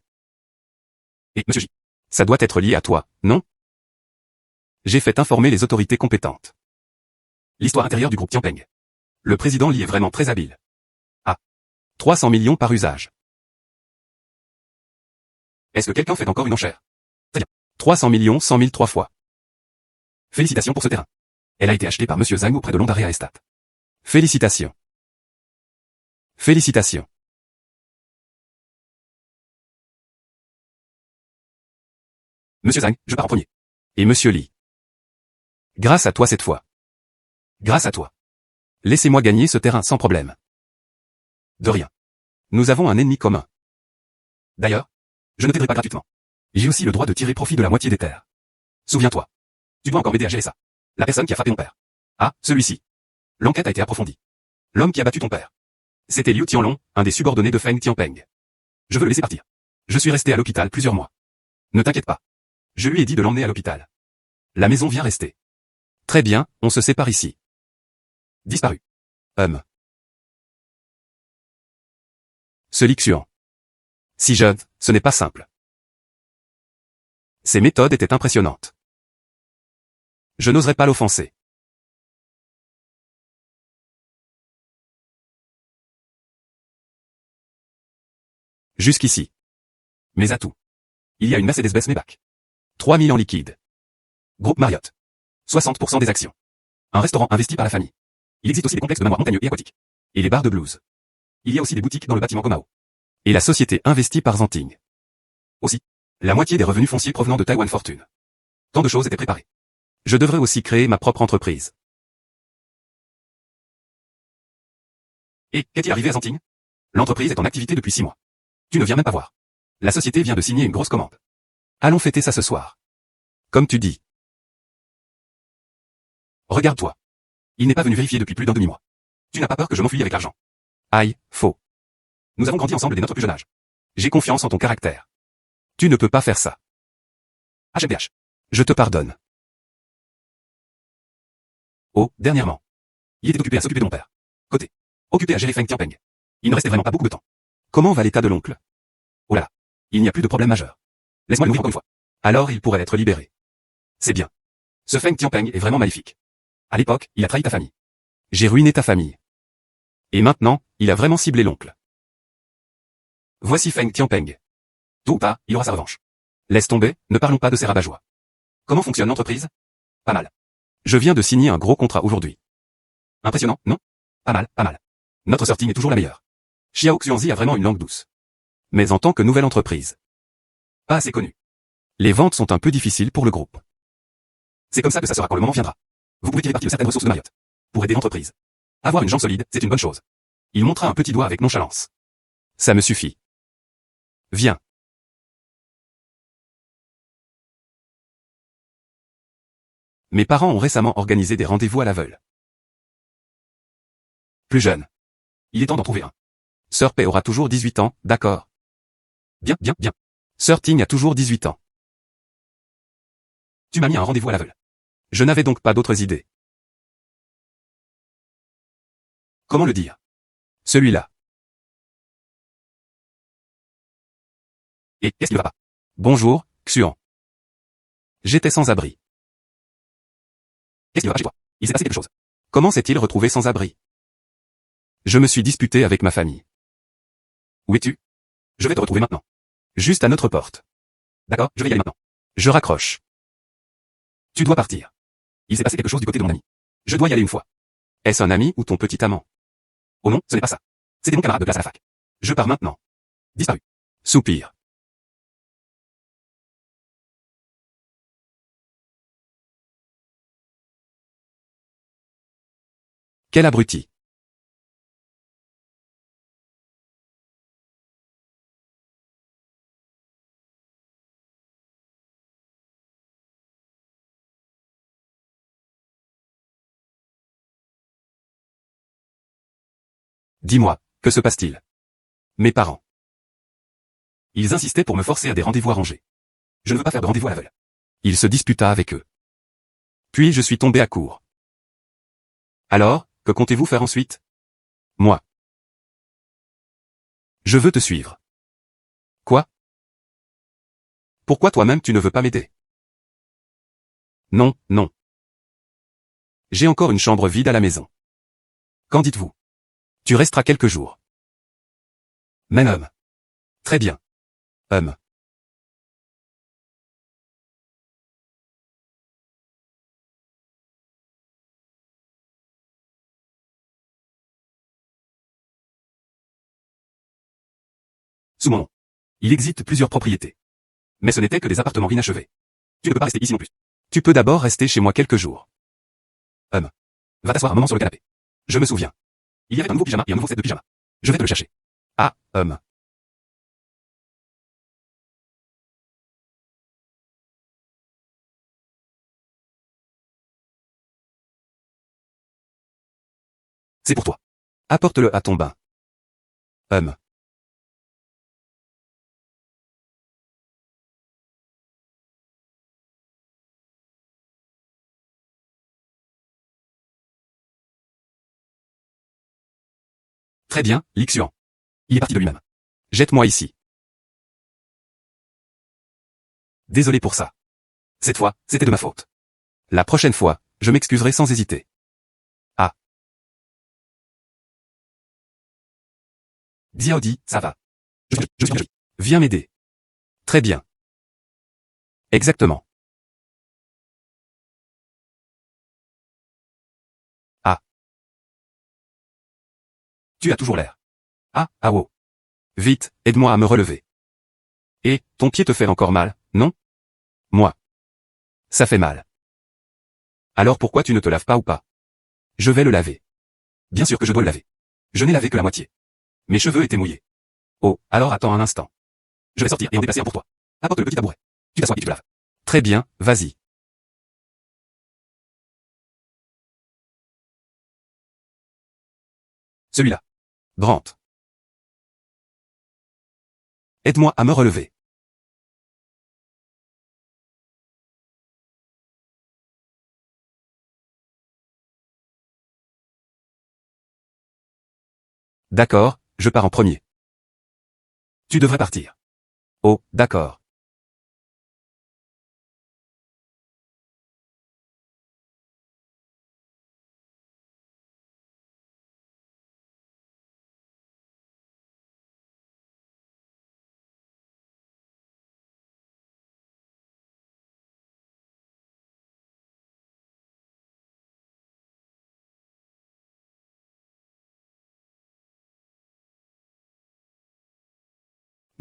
Et Monsieur J. Ça doit être lié à toi, non? J'ai fait informer les autorités compétentes. L'histoire intérieure du groupe Tianpeng. Le président Li est vraiment très habile. Ah. 300 millions par usage. Est-ce que quelqu'un fait encore une enchère? Très bien. 300 millions, 100 000 3 fois. Félicitations pour ce terrain. Elle a été achetée par Monsieur Zhang auprès de Londarea Estate. Félicitations. Félicitations. Monsieur Zhang, je pars en premier. Et Monsieur Li. Grâce à toi cette fois. Grâce à toi. Laissez-moi gagner ce terrain sans problème. De rien. Nous avons un ennemi commun. D'ailleurs, je ne t'aiderai pas gratuitement. J'ai aussi le droit de tirer profit de la moitié des terres. Souviens-toi. Tu dois encore m'aider à gérer ça. La personne qui a frappé mon père. Ah, celui-ci. L'enquête a été approfondie. L'homme qui a battu ton père. C'était Liu Tianlong, un des subordonnés de Feng Tianpeng. Je veux le laisser partir. Je suis resté à l'hôpital plusieurs mois. Ne t'inquiète pas. Je lui ai dit de l'emmener à l'hôpital. La maison vient rester. Très bien, on se sépare ici. Disparu. Ce Li Xian. Si jeune, ce n'est pas simple. Ses méthodes étaient impressionnantes. Je n'oserais pas l'offenser. Jusqu'ici. Mes atouts. Il y a une Mercedes-Benz Maybach. 3000 en liquide. Groupe Marriott. 60% des actions. Un restaurant investi par la famille. Il existe aussi des complexes de manoirs montagneux et aquatiques. Et les bars de blues. Il y a aussi des boutiques dans le bâtiment Comao. Et la société investie par Zanting. Aussi, la moitié des revenus fonciers provenant de Taiwan Fortune. Tant de choses étaient préparées. Je devrais aussi créer ma propre entreprise. Et qu'est-il arrivé à Zanting? L'entreprise est en activité depuis 6 mois. Tu ne viens même pas voir. La société vient de signer une grosse commande. Allons fêter ça ce soir. Comme tu dis. Regarde-toi. Il n'est pas venu vérifier depuis plus d'un demi-mois. Tu n'as pas peur que je m'enfuie avec l'argent? Aïe, faux. Nous avons grandi ensemble dès notre plus jeune âge. J'ai confiance en ton caractère. Tu ne peux pas faire ça. HMDH. Je te pardonne. Oh, dernièrement. Il était occupé à s'occuper de mon père. Côté. Occupé à gérer Feng Tianpeng. Il ne restait vraiment pas beaucoup de temps. Comment va l'état de l'oncle? Oh là là. Il n'y a plus de problème majeur. Laisse-moi le nourrir encore une fois. Alors il pourrait être libéré. C'est bien. Ce Feng Tianpeng est vraiment maléfique. À l'époque, il a trahi ta famille. J'ai ruiné ta famille. Et maintenant, il a vraiment ciblé l'oncle. Voici Feng Tianpeng. Tôt ou tard, il aura sa revanche. Laisse tomber, ne parlons pas de ces rabat-joie. Comment fonctionne l'entreprise? Pas mal. Je viens de signer un gros contrat aujourd'hui. Impressionnant, non? Pas mal, pas mal. Notre sorting est toujours la meilleure. Xiao Xuanzi a vraiment une langue douce. Mais en tant que nouvelle entreprise. Pas assez connue. Les ventes sont un peu difficiles pour le groupe. C'est comme ça que ça sera quand le moment viendra. Vous pouvez tirer parti de certaines ressources de Marriott. Pour aider l'entreprise. Avoir une jambe solide, c'est une bonne chose. Il montra un petit doigt avec nonchalance. Ça me suffit. Viens. Mes parents ont récemment organisé des rendez-vous à l'aveugle. Plus jeune. Il est temps d'en trouver un. Sir P aura toujours 18 ans, d'accord. Bien, bien, bien. Sir Ting a toujours 18 ans. Tu m'as mis un rendez-vous à l'aveugle. Je n'avais donc pas d'autres idées. Comment le dire? Celui-là. Et qu'est-ce qui ne va pas? Bonjour, Xuan. J'étais sans abri. Qu'est-ce qui ne va pas chez toi? Il s'est passé quelque chose. Comment s'est-il retrouvé sans abri? Je me suis disputé avec ma famille. Où es-tu? Je vais te retrouver maintenant. Juste à notre porte. D'accord, je vais y aller maintenant. Je raccroche. Tu dois partir. Il s'est passé quelque chose du côté de mon ami. Je dois y aller une fois. Est-ce un ami ou ton petit amant? Oh non, ce n'est pas ça. C'était mon camarade de classe à la fac. Je pars maintenant. Disparu. Soupir. Quel abruti. Dis-moi, que se passe-t-il? Mes parents. Ils insistaient pour me forcer à des rendez-vous arrangés. Je ne veux pas faire de rendez-vous à l'aveugle. Il se disputa avec eux. Puis je suis tombé à court. Alors, que comptez-vous faire ensuite? Moi. Je veux te suivre. Quoi? Pourquoi toi-même tu ne veux pas m'aider? Non, non. J'ai encore une chambre vide à la maison. Qu'en dites-vous? Tu resteras quelques jours. Même homme. Très bien. Homme. Sous mon nom. Il existe plusieurs propriétés. Mais ce n'étaient que des appartements inachevés. Tu ne peux pas rester ici non plus. Tu peux d'abord rester chez moi quelques jours. Homme. Va t'asseoir un moment sur le canapé. Je me souviens. Il y avait un nouveau pyjama et un nouveau set de pyjama. Je vais te le chercher. Ah, homme. C'est pour toi. Apporte-le à ton bain. Homme. Très bien, Lixuan. Il est parti de lui-même. Jette-moi ici. Désolé pour ça. Cette fois, c'était de ma faute. La prochaine fois, je m'excuserai sans hésiter. Ah. Diaodi, ça va. Je suis bien. Viens m'aider. Très bien. Exactement. Ah. Tu as toujours l'air. Ah oh. Vite, aide-moi à me relever. Et, ton pied te fait encore mal, non? Moi. Ça fait mal. Alors pourquoi tu ne te laves pas ou pas? Je vais le laver. Bien sûr que je dois le laver. Je n'ai lavé que la moitié. Mes cheveux étaient mouillés. Oh, alors attends un instant. Je vais sortir et en déplacer un pour toi. Apporte le petit tabouret. Tu t'assois et tu te laves. Très bien, vas-y. Celui-là. Brant. Aide-moi à me relever. D'accord, je pars en premier. Tu devrais partir. Oh, d'accord.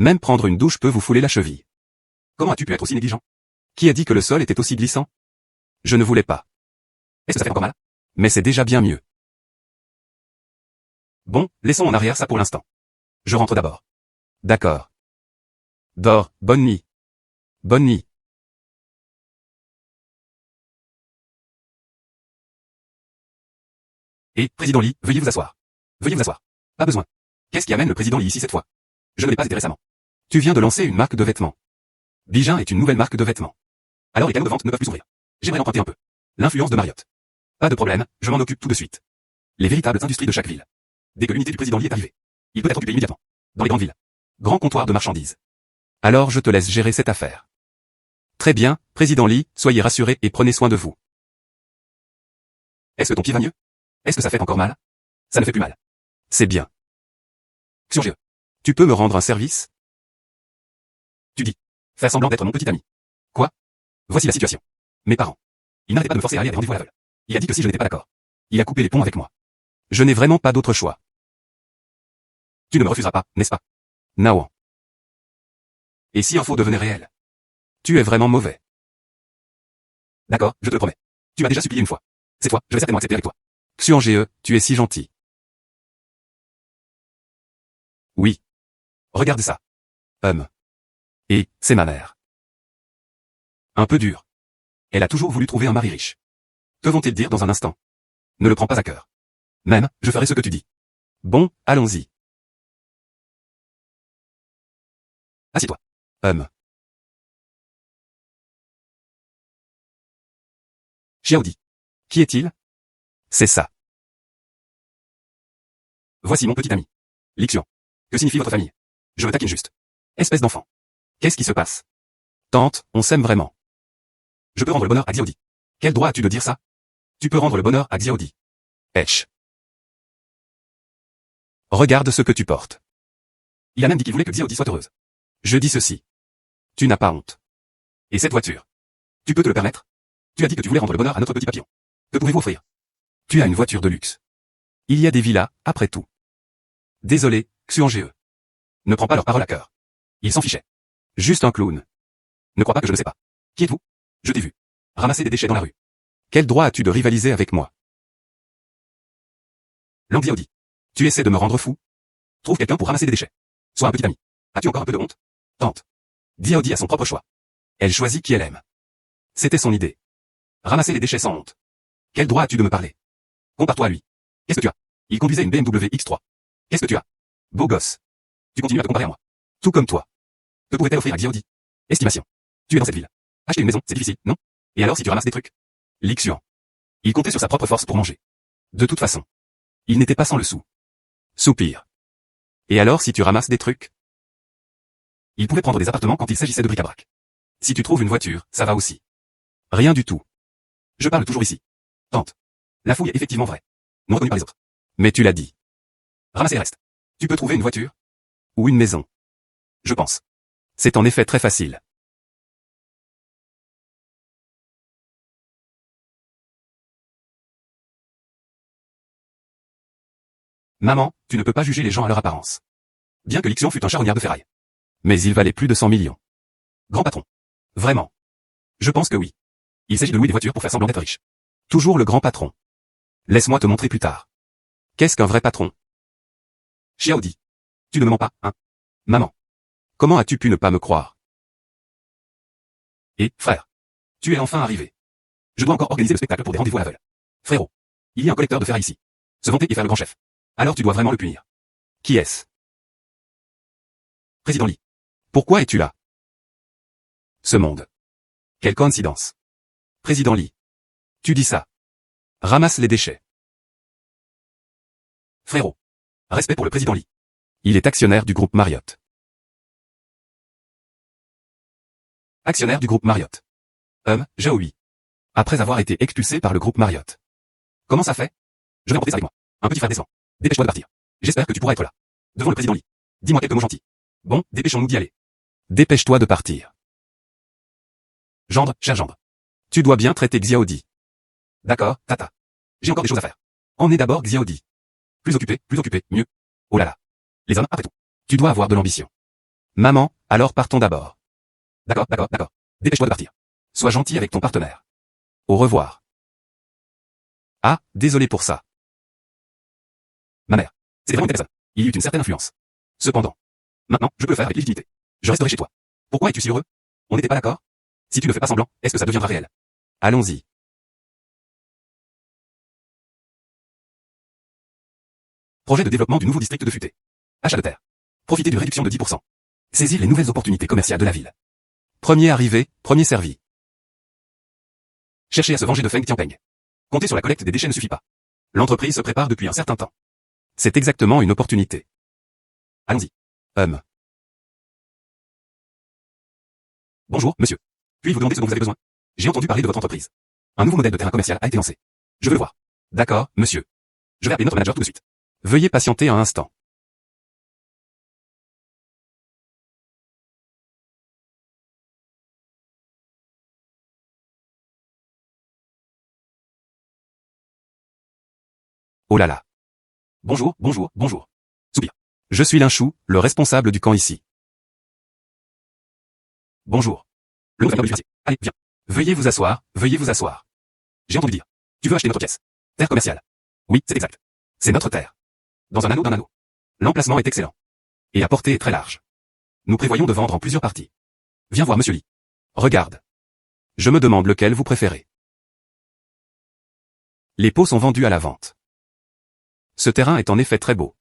Même prendre une douche peut vous fouler la cheville. Comment as-tu pu être aussi négligent? Qui a dit que le sol était aussi glissant? Je ne voulais pas. Est-ce que ça fait encore mal? Mais c'est déjà bien mieux. Bon, laissons en arrière ça pour l'instant. Je rentre d'abord. D'accord. Dors, bonne nuit. Bonne nuit. Et, président Lee, veuillez vous asseoir. Veuillez vous asseoir. Pas besoin. Qu'est-ce qui amène le président Lee ici cette fois? Je ne l'ai pas été récemment. Tu viens de lancer une marque de vêtements. Bijan est une nouvelle marque de vêtements. Alors les canaux de vente ne peuvent plus s'ouvrir. J'aimerais emprunter un peu. L'influence de Marriott. Pas de problème, je m'en occupe tout de suite. Les véritables industries de chaque ville. Dès que l'unité du président Lee est arrivée. Il peut être occupé immédiatement. Dans les grandes villes. Grand comptoir de marchandises. Alors je te laisse gérer cette affaire. Très bien, président Lee, soyez rassuré et prenez soin de vous. Est-ce que ton pied va mieux? Est-ce que ça fait encore mal? Ça ne fait plus mal. C'est bien. Xion, tu peux me rendre un service? Tu dis. Faire semblant d'être mon petit ami. Quoi? Voici la situation. Mes parents. Il n'arrêtait pas de me forcer à aller à des rendez-vous à l'aveugle. Il a dit que si je n'étais pas d'accord, il a coupé les ponts avec moi. Je n'ai vraiment pas d'autre choix. Tu ne me refuseras pas, n'est-ce pas? Nawan. Et si info devenait réel? Tu es vraiment mauvais. D'accord, je te le promets. Tu m'as déjà supplié une fois. Cette fois, je vais certainement accepter avec toi. Xion, tu es si gentil. Oui. Regarde ça. Et, c'est ma mère. Un peu dur. Elle a toujours voulu trouver un mari riche. Que vont-ils dire dans un instant? Ne le prends pas à cœur. Même, je ferai ce que tu dis. Bon, allons-y. Assieds-toi. Xiaodi. Qui est-il? C'est ça. Voici mon petit ami. Lixian. Que signifie votre famille? Je me taquine juste. Espèce d'enfant. Qu'est-ce qui se passe? Tante, on s'aime vraiment. Je peux rendre le bonheur à Xiaodi. Quel droit as-tu de dire ça? Tu peux rendre le bonheur à Xiaodi. Esh. Regarde ce que tu portes. Il a même dit qu'il voulait que Xiaodi soit heureuse. Je dis ceci. Tu n'as pas honte. Et cette voiture? Tu peux te le permettre? Tu as dit que tu voulais rendre le bonheur à notre petit papillon. Que pouvez-vous offrir? Tu as une voiture de luxe. Il y a des villas, après tout. Désolé, Xuan. Ne prends pas leur parole à cœur. Ils s'en fichaient. Juste un clown. Ne crois pas que je ne sais pas. Qui êtes-vous? Je t'ai vu. Ramasser des déchets dans la rue. Quel droit as-tu de rivaliser avec moi? Lang Xiaodi. Tu essaies de me rendre fou? Trouve quelqu'un pour ramasser des déchets. Sois un petit ami. As-tu encore un peu de honte? Tente. Xiaodi a son propre choix. Elle choisit qui elle aime. C'était son idée. Ramasser les déchets sans honte. Quel droit as-tu de me parler? Compare-toi à lui. Qu'est-ce que tu as? Il conduisait une BMW X3. Qu'est-ce que tu as? Beau gosse. Tu continues à te comparer à moi. Tout comme toi. Que pourrait-elle offrir à Xiaodi? Estimation. Tu es dans cette ville. Acheter une maison, c'est difficile, non? Et alors si tu ramasses des trucs? Lixian. Il comptait sur sa propre force pour manger. De toute façon. Il n'était pas sans le sou. Soupir. Et alors si tu ramasses des trucs? Il pouvait prendre des appartements quand il s'agissait de bric-à-brac. Si tu trouves une voiture, ça va aussi. Rien du tout. Je parle toujours ici. Tente. La fouille est effectivement vraie. Non reconnue par les autres. Mais tu l'as dit. Ramasser les restes. Tu peux trouver une voiture? Ou une maison. Je pense. C'est en effet très facile. Maman, tu ne peux pas juger les gens à leur apparence. Bien que Lixion fût un charognard de ferraille. Mais il valait plus de 100 millions. Grand patron. Vraiment. Je pense que oui. Il s'agit de louer des voitures pour faire semblant d'être riche. Toujours le grand patron. Laisse-moi te montrer plus tard. Qu'est-ce qu'un vrai patron? Xiaodi. Tu ne me mens pas, hein? Maman. Comment as-tu pu ne pas me croire? Et, frère. Tu es enfin arrivé. Je dois encore organiser le spectacle pour des rendez-vous à l'aveugle. Frérot. Il y a un collecteur de ferraille ici. Se vanter et faire le grand chef. Alors tu dois vraiment le punir. Qui est-ce? Président Lee. Pourquoi es-tu là? Ce monde. Quelle coïncidence. Président Lee. Tu dis ça. Ramasse les déchets. Frérot. Respect pour le président Lee. Il est actionnaire du groupe Marriott. Actionnaire du groupe Marriott. Jaoui. Après avoir été expulsé par le groupe Marriott. Comment ça fait? Je vais emporter ça avec moi. Un petit frère décent. Dépêche-toi de partir. J'espère que tu pourras être là. Devant le président Lee. Dis-moi quelques mots gentils. Bon, dépêchons-nous d'y aller. Dépêche-toi de partir. Gendre, cher gendre. Tu dois bien traiter Xiaodi. D'accord, tata. J'ai encore des choses à faire. En est d'abord Xiaodi. Plus occupé, mieux. Oh là là. Les hommes, après tout. Tu dois avoir de l'ambition. Maman, alors partons d'abord. D'accord. Dépêche-toi de partir. Sois gentil avec ton partenaire. Au revoir. Ah, désolé pour ça. Ma mère. C'est vraiment une personne. Il y eut une certaine influence. Cependant. Maintenant, je peux le faire avec légitimité. Je resterai chez toi. Pourquoi es-tu si heureux? On n'était pas d'accord? Si tu ne fais pas semblant, est-ce que ça deviendra réel? Allons-y. Projet de développement du nouveau district de Futé. Achat de terre. Profiter d'une réduction de 10%. Saisir les nouvelles opportunités commerciales de la ville. Premier arrivé, premier servi. Chercher à se venger de Feng Tianpeng. Compter sur la collecte des déchets ne suffit pas. L'entreprise se prépare depuis un certain temps. C'est exactement une opportunité. Allons-y. Bonjour, monsieur. Puis-je vous demander ce dont vous avez besoin? J'ai entendu parler de votre entreprise. Un nouveau modèle de terrain commercial a été lancé. Je veux le voir. D'accord, monsieur. Je vais appeler notre manager tout de suite. Veuillez patienter un instant. Oh là là. Bonjour. Soupir. Je suis Linchou, le responsable du camp ici. Bonjour. Le nom du financier. Allez, viens. Veuillez vous asseoir. J'ai entendu dire. Tu veux acheter notre pièce. Terre commerciale. Oui, c'est exact. C'est notre terre. Dans un anneau d'un anneau. L'emplacement est excellent. Et la portée est très large. Nous prévoyons de vendre en plusieurs parties. Viens voir monsieur Lee. Regarde. Je me demande lequel vous préférez. Les pots sont vendus à la vente. Ce terrain est en effet très beau.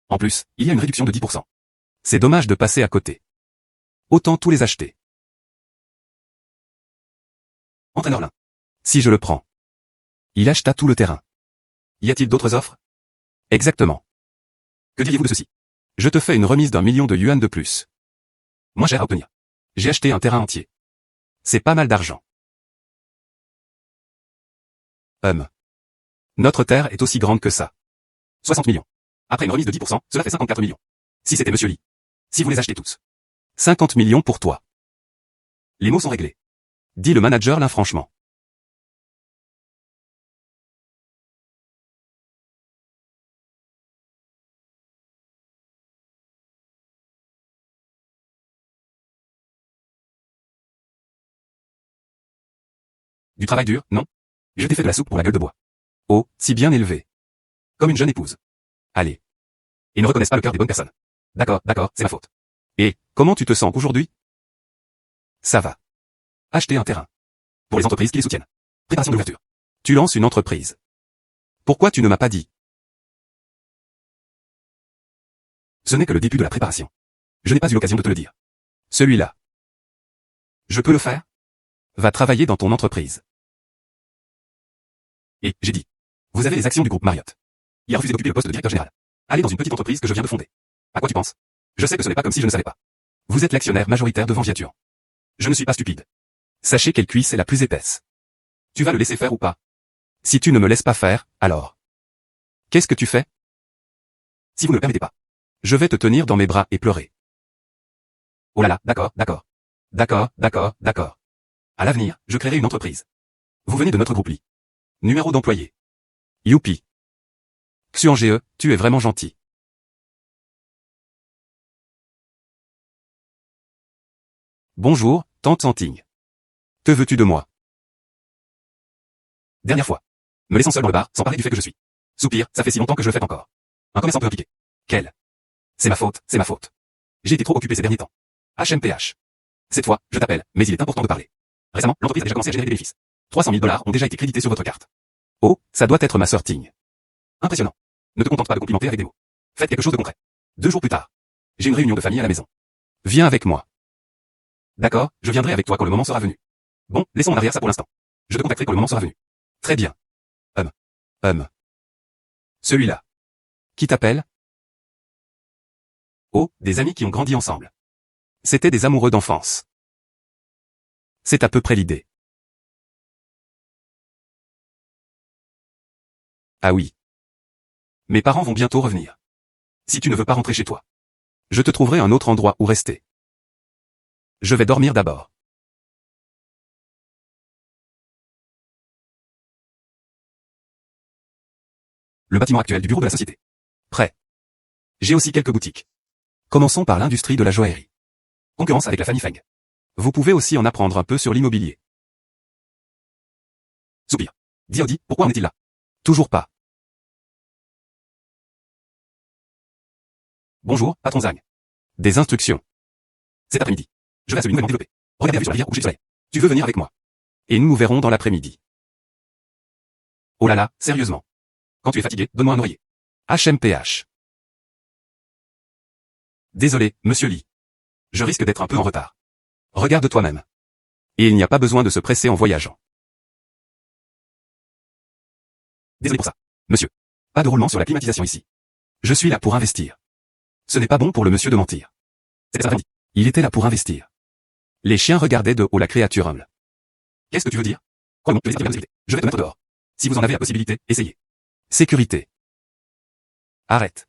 En plus, il y a une réduction de 10%. C'est dommage de passer à côté. Autant tous les acheter. Entraîneur Lin. Si je le prends. Il acheta tout le terrain. Y a-t-il d'autres offres? Exactement. Que diriez-vous de ceci? Je te fais une remise d'1 million de yuan de plus. Moins cher à obtenir. J'ai acheté un terrain entier. C'est pas mal d'argent. Notre terre est aussi grande que ça. 60 millions. Après une remise de 10%, cela fait 54 millions. Si c'était monsieur Lee. Si vous les achetez tous. 50 millions pour toi. Les mots sont réglés. Dit le manager Lin franchement. Du travail dur, non? Je t'ai fait de la soupe pour la gueule de bois. Oh, si bien élevé. Comme une jeune épouse. Allez. Ils ne reconnaissent pas le cœur des bonnes personnes. D'accord, c'est ma faute. Et, comment tu te sens aujourd'hui? Ça va. Acheter un terrain. Pour les entreprises qui les soutiennent. Préparation d'ouverture. Tu lances une entreprise. Pourquoi tu ne m'as pas dit? Ce n'est que le début de la préparation. Je n'ai pas eu l'occasion de te le dire. Celui-là. Je peux le faire? Va travailler dans ton entreprise. Et, j'ai dit. Vous avez les actions du groupe Marriott. Il a refusé d'occuper le poste de directeur général. Allez dans une petite entreprise que je viens de fonder. À quoi tu penses? Je sais que ce n'est pas comme si je ne savais pas. Vous êtes l'actionnaire majoritaire de Vangiature. Je ne suis pas stupide. Sachez quelle cuisse est la plus épaisse. Tu vas le laisser faire ou pas? Si tu ne me laisses pas faire, alors. Qu'est-ce que tu fais? Si vous ne le permettez pas. Je vais te tenir dans mes bras et pleurer. Oh là là, d'accord. À l'avenir, je créerai une entreprise. Vous venez de notre groupe Lee. Numéro d'employé. Youpi. Xuange, tu es vraiment gentil. Bonjour, tante Santing. Que veux-tu de moi? Dernière fois. Me laissant seul dans le bar, sans parler du fait que je suis. Soupir, ça fait si longtemps que je le fais encore. Un commerçant peut impliquer. Quel? C'est ma faute, c'est ma faute. J'ai été trop occupé ces derniers temps. HMPH. Cette fois, je t'appelle, mais il est important de parler. Récemment, l'entreprise a déjà commencé à générer des bénéfices. 300 000 $ ont déjà été crédités sur votre carte. Oh, ça doit être ma sœur Ting. Impressionnant. Ne te contente pas de complimenter avec des mots. Faites quelque chose de concret. 2 jours plus tard. J'ai une réunion de famille à la maison. Viens avec moi. D'accord, je viendrai avec toi quand le moment sera venu. Bon, laissons en arrière ça pour l'instant. Je te contacterai quand le moment sera venu. Très bien. Celui-là. Qui t'appelle? Oh, des amis qui ont grandi ensemble. C'étaient des amoureux d'enfance. C'est à peu près l'idée. Ah oui. Mes parents vont bientôt revenir. Si tu ne veux pas rentrer chez toi, je te trouverai un autre endroit où rester. Je vais dormir d'abord. Le bâtiment actuel du bureau de la société. Prêt. J'ai aussi quelques boutiques. Commençons par l'industrie de la joaillerie. Concurrence avec la famille Feng. Vous pouvez aussi en apprendre un peu sur l'immobilier. Soupir. Diaodi, pourquoi en est-il là? Toujours pas. Bonjour, patron Zhang. Des instructions. Cet après-midi. Je vais à celui nouvellement développé. Regardez la vue sur la rivière au coucher du soleil. Tu veux venir avec moi? Et nous nous verrons dans l'après-midi. Oh là là, sérieusement. Quand tu es fatigué, donne-moi un oreiller. HMPH. Désolé, monsieur Lee. Je risque d'être un peu en retard. Regarde toi-même. Et il n'y a pas besoin de se presser en voyageant. Désolé pour ça. Monsieur. Pas de roulement sur la climatisation ici. Je suis là pour investir. Ce n'est pas bon pour le monsieur de mentir. C'était ça, il était là pour investir. Les chiens regardaient de haut la créature humble. Qu'est-ce que tu veux dire? Crois-moi, je vais te mettre dehors. Si vous en avez la possibilité, essayez. Sécurité. Arrête.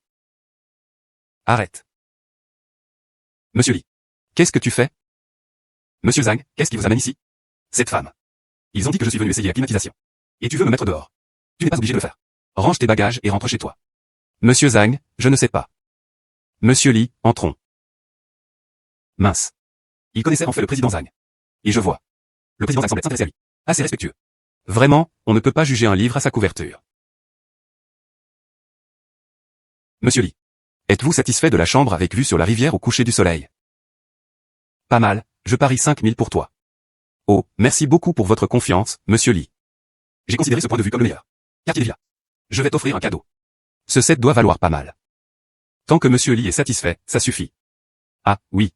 Arrête. Monsieur Lee. Qu'est-ce que tu fais? Monsieur Zhang, qu'est-ce qui vous amène ici? Cette femme. Ils ont dit que je suis venu essayer la climatisation. Et tu veux me mettre dehors. Tu n'es pas obligé de le faire. Range tes bagages et rentre chez toi. Monsieur Zhang, je ne sais pas. Monsieur Lee, entrons. Mince. Il connaissait en fait le président Zhang. Et je vois. Le président Zhang semble s'intéresser à lui. Assez respectueux. Vraiment, on ne peut pas juger un livre à sa couverture. Monsieur Lee. Êtes-vous satisfait de la chambre avec vue sur la rivière au coucher du soleil? Pas mal, je parie 5 000 pour toi. Oh, merci beaucoup pour votre confiance, monsieur Lee. J'ai considéré ce point de vue comme le meilleur. Quartier des villas. Je vais t'offrir un cadeau. Ce set doit valoir pas mal. Tant que monsieur Lee est satisfait, ça suffit. Ah, oui.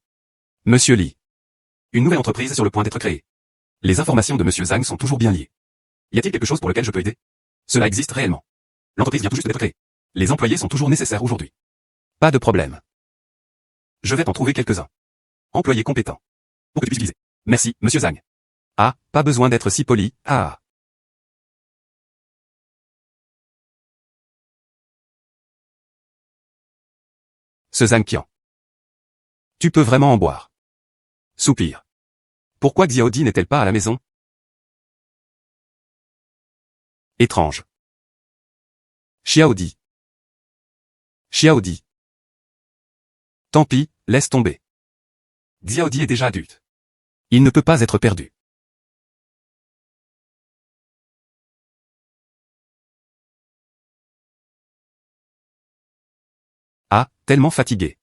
Monsieur Lee. Une nouvelle entreprise est sur le point d'être créée. Les informations de monsieur Zhang sont toujours bien liées. Y a-t-il quelque chose pour lequel je peux aider? Cela existe réellement. L'entreprise vient tout juste d'être créée. Les employés sont toujours nécessaires aujourd'hui. Pas de problème. Je vais t'en trouver quelques-uns. Employés compétents. Pour que tu puisses utiliser. Merci, monsieur Zhang. Ah, pas besoin d'être si poli, ah. Ce Zhang Qian. Tu peux vraiment en boire. Soupir. Pourquoi Xiaodi n'est-elle pas à la maison? Étrange. Xiaodi. Xiaodi. Tant pis, laisse tomber. Xiaodi est déjà adulte. Il ne peut pas être perdu. Ah, tellement fatigué.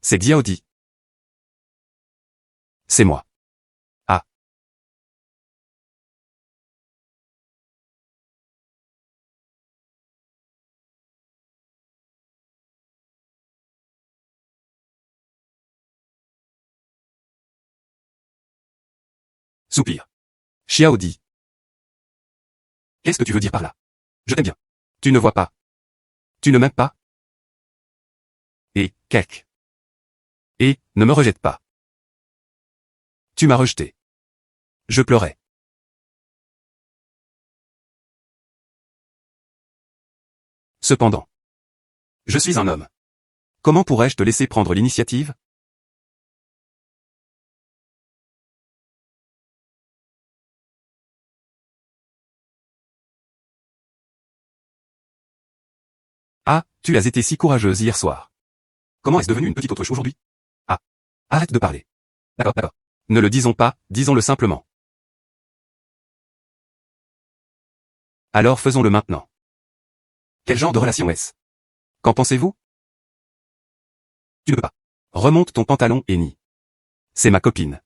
C'est Xiaodi. C'est moi. Ah. Soupir. Xiaodi. Qu'est-ce que tu veux dire par là? Je t'aime bien. Tu ne vois pas. Tu ne m'aimes pas? Et, kek. Et, ne me rejette pas. Tu m'as rejeté. Je pleurais. Cependant. Je suis un homme. Comment pourrais-je te laisser prendre l'initiative? Ah, tu as été si courageuse hier soir. Comment est-ce devenu une petite autruche aujourd'hui? Ah, arrête de parler. D'accord, d'accord. Ne le disons pas, disons-le simplement. Alors faisons-le maintenant. Quel genre de relation est-ce? Qu'en pensez-vous? Tu ne peux pas. Remonte ton pantalon et nie. C'est ma copine.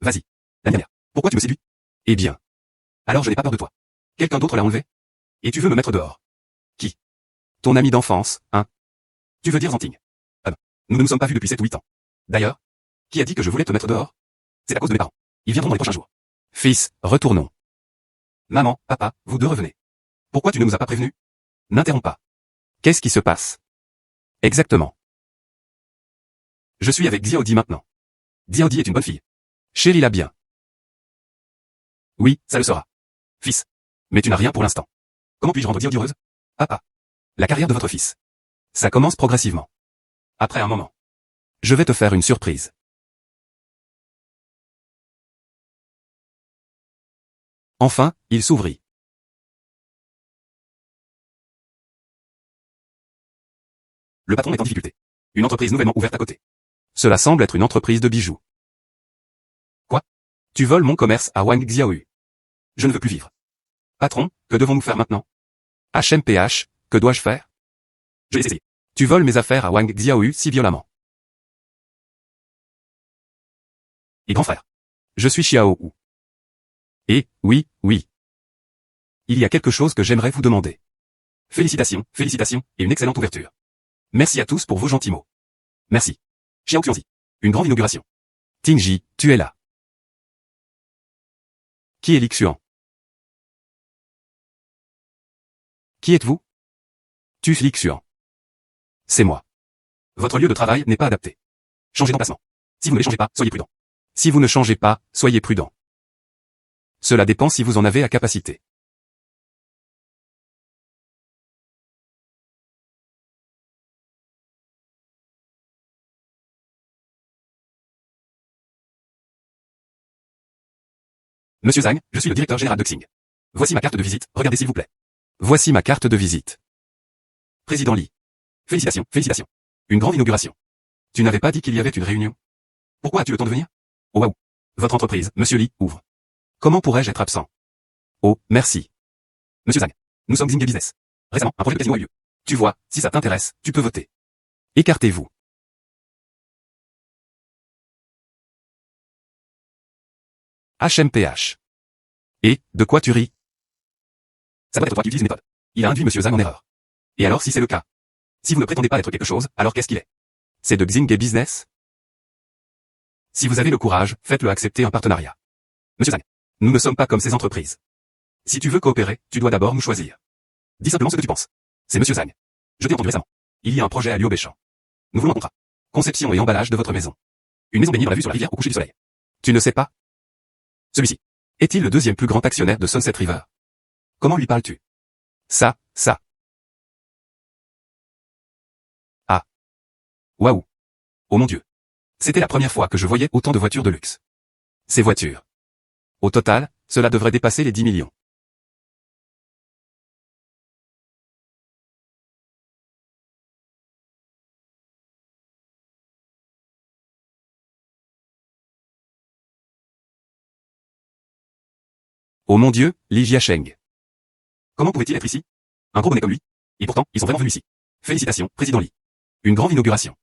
Vas-y. La mienne. Pourquoi tu me séduis? Eh bien. Alors je n'ai pas peur de toi. Quelqu'un d'autre l'a enlevé? Et tu veux me mettre dehors? Qui? Ton ami d'enfance, hein? Tu veux dire Zanting? Ah ben, nous ne nous sommes pas vus depuis 7 ou 8 ans. D'ailleurs, qui a dit que je voulais te mettre dehors? C'est à cause de mes parents. Ils viendront dans les prochains jours. Fils, retournons. Maman, papa, vous deux revenez. Pourquoi tu ne nous as pas prévenus? N'interromps pas. Qu'est-ce qui se passe? Exactement. Je suis avec Xiaodi maintenant. Xiaodi est une bonne fille. Chérie l'a bien. Oui, ça le sera. Fils. Mais tu n'as rien pour l'instant. Comment puis-je rendre Xiaodi heureuse? Papa. La carrière de votre fils. Ça commence progressivement. Après un moment. Je vais te faire une surprise. Enfin, il s'ouvrit. Le patron est en difficulté. Une entreprise nouvellement ouverte à côté. Cela semble être une entreprise de bijoux. Quoi? Tu voles mon commerce à Wang Xiaoyu. Je ne veux plus vivre. Patron, que devons-nous faire maintenant? HMPH, que dois-je faire? Je vais essayer. Tu voles mes affaires à Wang Xiaoyu si violemment. Et grand frère. Je suis Xiao Wu. Et, oui, oui. Il y a quelque chose que j'aimerais vous demander. Félicitations, félicitations, et une excellente ouverture. Merci à tous pour vos gentils mots. Merci. Xiao Qianzi. Une grande inauguration. Tingji, tu es là. Qui est Li Xuan? Qui êtes-vous? Tu es Li Xuan. C'est moi. Votre lieu de travail n'est pas adapté. Changez d'emplacement. Si vous ne les changez pas, soyez prudent. Si vous ne changez pas, soyez prudent. Cela dépend si vous en avez la capacité. Monsieur Zhang, je suis le directeur général de Xing. Voici ma carte de visite, regardez s'il vous plaît. Voici ma carte de visite. Président Li. Félicitations, félicitations. Une grande inauguration. Tu n'avais pas dit qu'il y avait une réunion? Pourquoi as-tu le temps de venir? Oh waouh. Votre entreprise, Monsieur Li, ouvre. Comment pourrais-je être absent? Oh, merci. Monsieur Zhang. Nous sommes Xing Business. Récemment, un projet de casino a eu lieu. Tu vois, si ça t'intéresse, tu peux voter. Écartez-vous. HMPH. Et, de quoi tu ris? Ça doit être toi qui utilises une méthode. Il a induit Monsieur Zhang en erreur. Et alors si c'est le cas? Si vous ne prétendez pas être quelque chose, alors qu'est-ce qu'il est? C'est de Xing Business? Si vous avez le courage, faites-le accepter un partenariat. Monsieur Zhang. Nous ne sommes pas comme ces entreprises. Si tu veux coopérer, tu dois d'abord nous choisir. Dis simplement ce que tu penses. C'est Monsieur Zhang. Je t'ai entendu récemment. Il y a un projet à Liu-Béchamp. Nous voulons un contrat. Conception et emballage de votre maison. Une maison baignée dans la vue sur la rivière au coucher du soleil. Tu ne sais pas? Celui-ci. Est-il le deuxième plus grand actionnaire de Sunset River? Comment lui parles-tu? Ça. Ah. Waouh. Oh mon Dieu. C'était la première fois que je voyais autant de voitures de luxe. Ces voitures. Au total, cela devrait dépasser les 10 millions. Oh mon Dieu, Li Jiasheng. Comment pouvait-il être ici? Un gros bonnet comme lui. Et pourtant, ils sont vraiment venus ici. Félicitations, Président Li. Une grande inauguration.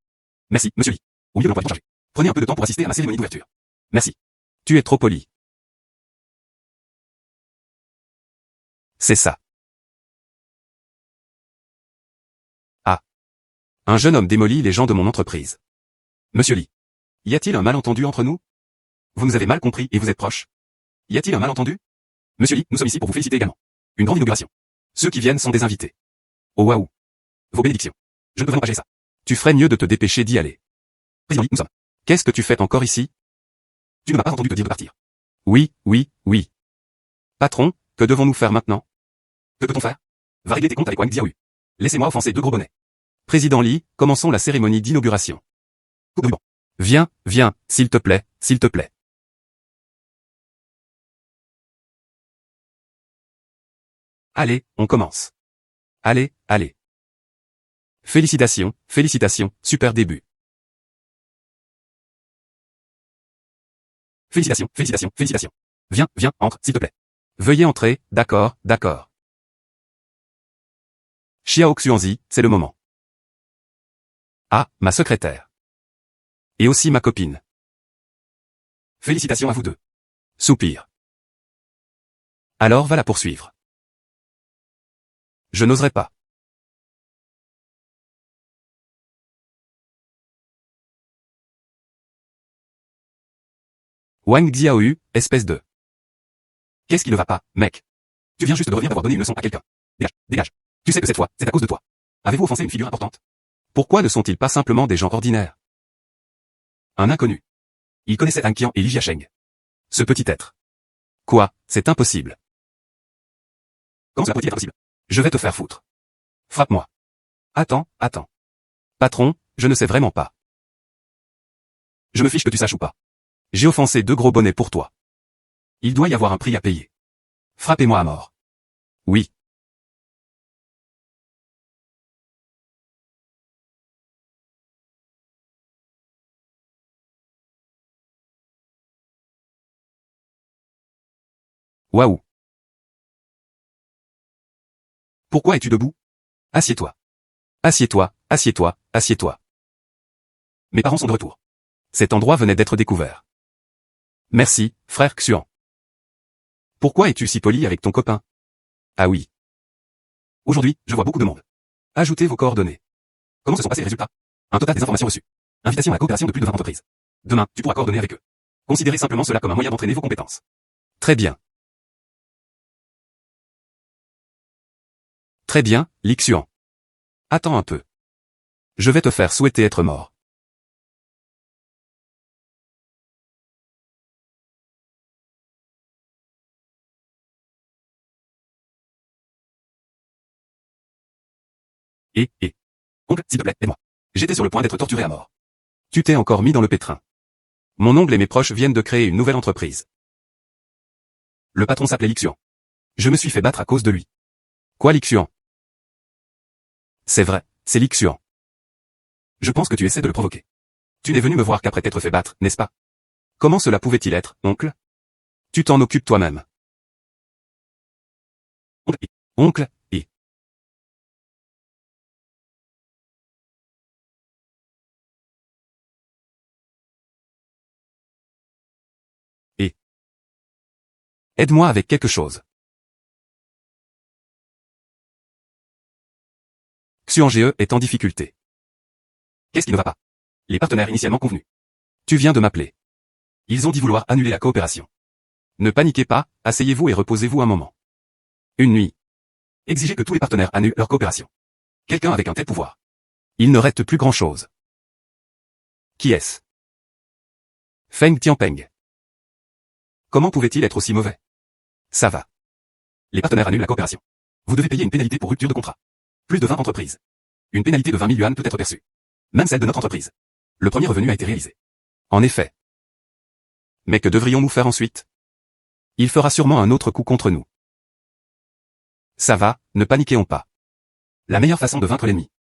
Merci, Monsieur Li. Au milieu de l'emploi du temps chargé. Prenez un peu de temps pour assister à ma cérémonie d'ouverture. Merci. Tu es trop poli. C'est ça. Ah. Un jeune homme démolit les gens de mon entreprise. Monsieur Li. Y a-t-il un malentendu entre nous? Vous nous avez mal compris et vous êtes proches. Y a-t-il un malentendu? Monsieur Li, nous sommes ici pour vous féliciter également. Une grande inauguration. Ceux qui viennent sont des invités. Oh waouh. Vos bénédictions. Je ne peux vraiment pas gérer ça. Tu ferais mieux de te dépêcher d'y aller. Président Li, nous sommes. Qu'est-ce que tu fais encore ici? Tu ne m'as pas entendu te dire de partir. Oui. Patron, que devons-nous faire maintenant? Que peut-on faire? Va régler tes comptes avec Wang Jiaoyu. Laissez-moi offenser 2 gros bonnets. Président Li, commençons la cérémonie d'inauguration. Coupe de ruban. Viens, viens, s'il te plaît, s'il te plaît. Allez, on commence. Allez, allez. Félicitations, félicitations, super début. Félicitations, félicitations, félicitations. Viens, viens, entre, s'il te plaît. Veuillez entrer, d'accord, d'accord. Xiao Xuanzi, c'est le moment. Ah, ma secrétaire. Et aussi ma copine. Félicitations à vous deux. Soupir. Alors va la poursuivre. Je n'oserais pas. Wang Jiaoyu, espèce de... Qu'est-ce qui ne va pas, mec? Tu viens juste de revenir d'avoir donné une leçon à quelqu'un. Dégage, dégage. Tu sais que cette fois, c'est à cause de toi. Avez-vous offensé une figure importante? Pourquoi ne sont-ils pas simplement des gens ordinaires? Un inconnu. Il connaissait Han Qian et Li Jiasheng. Ce petit être. Quoi, c'est impossible. Comment cela peut-il être possible? Je vais te faire foutre. Frappe-moi. Attends, attends. Patron, je ne sais vraiment pas. Je me fiche que tu saches ou pas. J'ai offensé 2 gros bonnets pour toi. Il doit y avoir un prix à payer. Frappez-moi à mort. Oui. Waouh. Pourquoi es-tu debout? Assieds-toi. Assieds-toi, assieds-toi, assieds-toi. Mes parents sont de retour. Cet endroit venait d'être découvert. Merci, frère Xuan. Pourquoi es-tu si poli avec ton copain? Ah oui. Aujourd'hui, je vois beaucoup de monde. Ajoutez vos coordonnées. Comment se sont passés les résultats? Un total des informations reçues. Invitation à la coopération de plus de 20 entreprises. Demain, tu pourras coordonner avec eux. Considérez simplement cela comme un moyen d'entraîner vos compétences. Très bien. Très bien, Li Xuan. Attends un peu. Je vais te faire souhaiter être mort. Oncle, s'il te plaît, aide-moi. J'étais sur le point d'être torturé à mort. Tu t'es encore mis dans le pétrin. Mon oncle et mes proches viennent de créer une nouvelle entreprise. Le patron s'appelait Li Xuan. Je me suis fait battre à cause de lui. Quoi, Li Xuan? C'est vrai, c'est Li Xuan. Je pense que tu essaies de le provoquer. Tu n'es venu me voir qu'après t'être fait battre, n'est-ce pas? Comment cela pouvait-il être, oncle? Tu t'en occupes toi-même. Oncle, et. Aide-moi avec quelque chose. Xuan GE est en difficulté. Qu'est-ce qui ne va pas? Les partenaires initialement convenus. Tu viens de m'appeler. Ils ont dit vouloir annuler la coopération. Ne paniquez pas, asseyez-vous et reposez-vous un moment. Une nuit. Exigez que tous les partenaires annulent leur coopération. Quelqu'un avec un tel pouvoir. Il ne reste plus grand-chose. Qui est-ce? Feng Tianpeng. Comment pouvait-il être aussi mauvais? Ça va. Les partenaires annulent la coopération. Vous devez payer une pénalité pour rupture de contrat. Plus de 20 entreprises. Une pénalité de 20 000 yuan peut être perçue. Même celle de notre entreprise. Le premier revenu a été réalisé. En effet. Mais que devrions-nous faire ensuite? Il fera sûrement un autre coup contre nous. Ça va, ne paniquons pas. La meilleure façon de vaincre l'ennemi,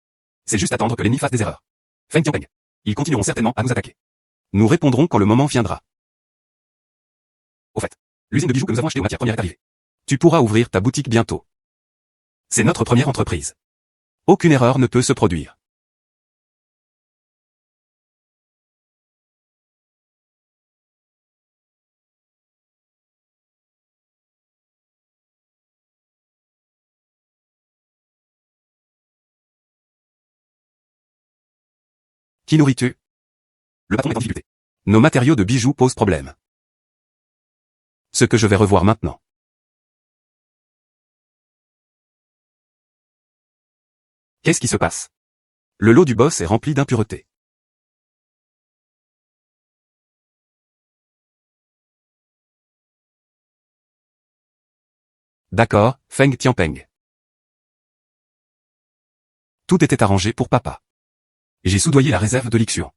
c'est juste attendre que l'ennemi fasse des erreurs. Feng Tianpeng. Ils continueront certainement à nous attaquer. Nous répondrons quand le moment viendra. Au fait, l'usine de bijoux que nous avons achetée aux matières premières est arrivée. Tu pourras ouvrir ta boutique bientôt. C'est notre première entreprise. Aucune erreur ne peut se produire. Qui nourris-tu? Le patron est en difficulté. Nos matériaux de bijoux posent problème. Ce que je vais revoir maintenant. Qu'est-ce qui se passe? Le lot du boss est rempli d'impuretés. D'accord, Feng Tianpeng. Tout était arrangé pour papa. J'ai soudoyé la réserve de Lixian.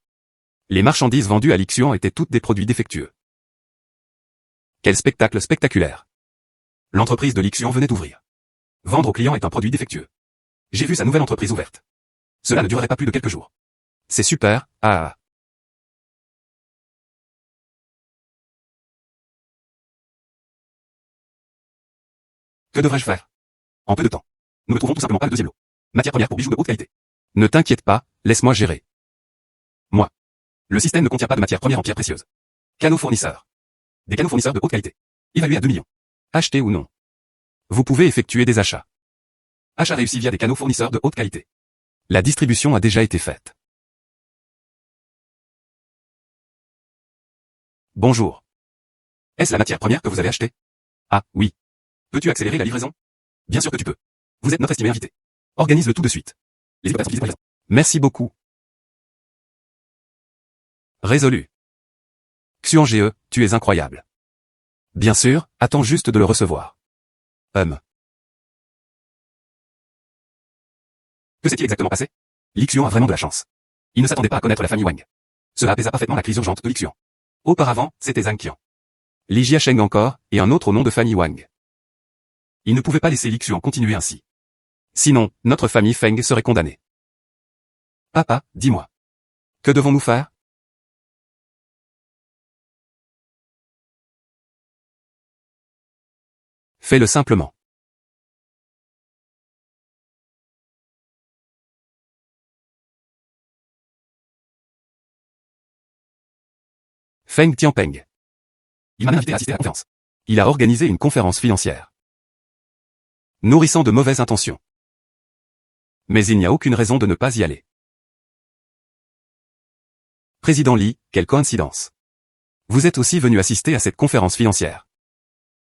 Les marchandises vendues à Lixian étaient toutes des produits défectueux. Quel spectacle spectaculaire. L'entreprise de Lixian venait d'ouvrir. Vendre aux clients est un produit défectueux. J'ai vu sa nouvelle entreprise ouverte. Cela ne durerait pas plus de quelques jours. C'est super, ah. Que devrais-je faire? En peu de temps. Nous ne trouvons tout simplement pas le deuxième lot. Matière première pour bijoux de haute qualité. Ne t'inquiète pas, laisse-moi gérer. Moi. Le système ne contient pas de matière première en pierres précieuses. Canaux fournisseurs. Des canaux fournisseurs de haute qualité. Évalués à 2 millions. Achetés ou non. Vous pouvez effectuer des achats. Achats réussis via des canaux fournisseurs de haute qualité. La distribution a déjà été faite. Bonjour. Est-ce la matière première que vous avez achetée? Ah, oui. Peux-tu accélérer la livraison? Bien sûr que tu peux. Vous êtes notre estimé invité. Organise le tout de suite. Les hypothèses sont visibles à présent. Merci beaucoup. Résolu. Xuan GE, tu es incroyable. Bien sûr, attends juste de le recevoir. Que s'est-il exactement passé? Lixian a vraiment de la chance. Il ne s'attendait pas à connaître la famille Wang. Cela apaisa parfaitement la crise urgente de Lixian. Auparavant, c'était Zhang Qian. Li Jiasheng encore, et un autre au nom de famille Wang. Il ne pouvait pas laisser Lixian continuer ainsi. Sinon, notre famille Feng serait condamnée. Papa, dis-moi. Que devons-nous faire? Fais-le simplement. Feng Tianpeng. Il m'a invité à assister à la conférence. Il a organisé une conférence financière. Nourrissant de mauvaises intentions. Mais il n'y a aucune raison de ne pas y aller. Président Li, quelle coïncidence. Vous êtes aussi venu assister à cette conférence financière.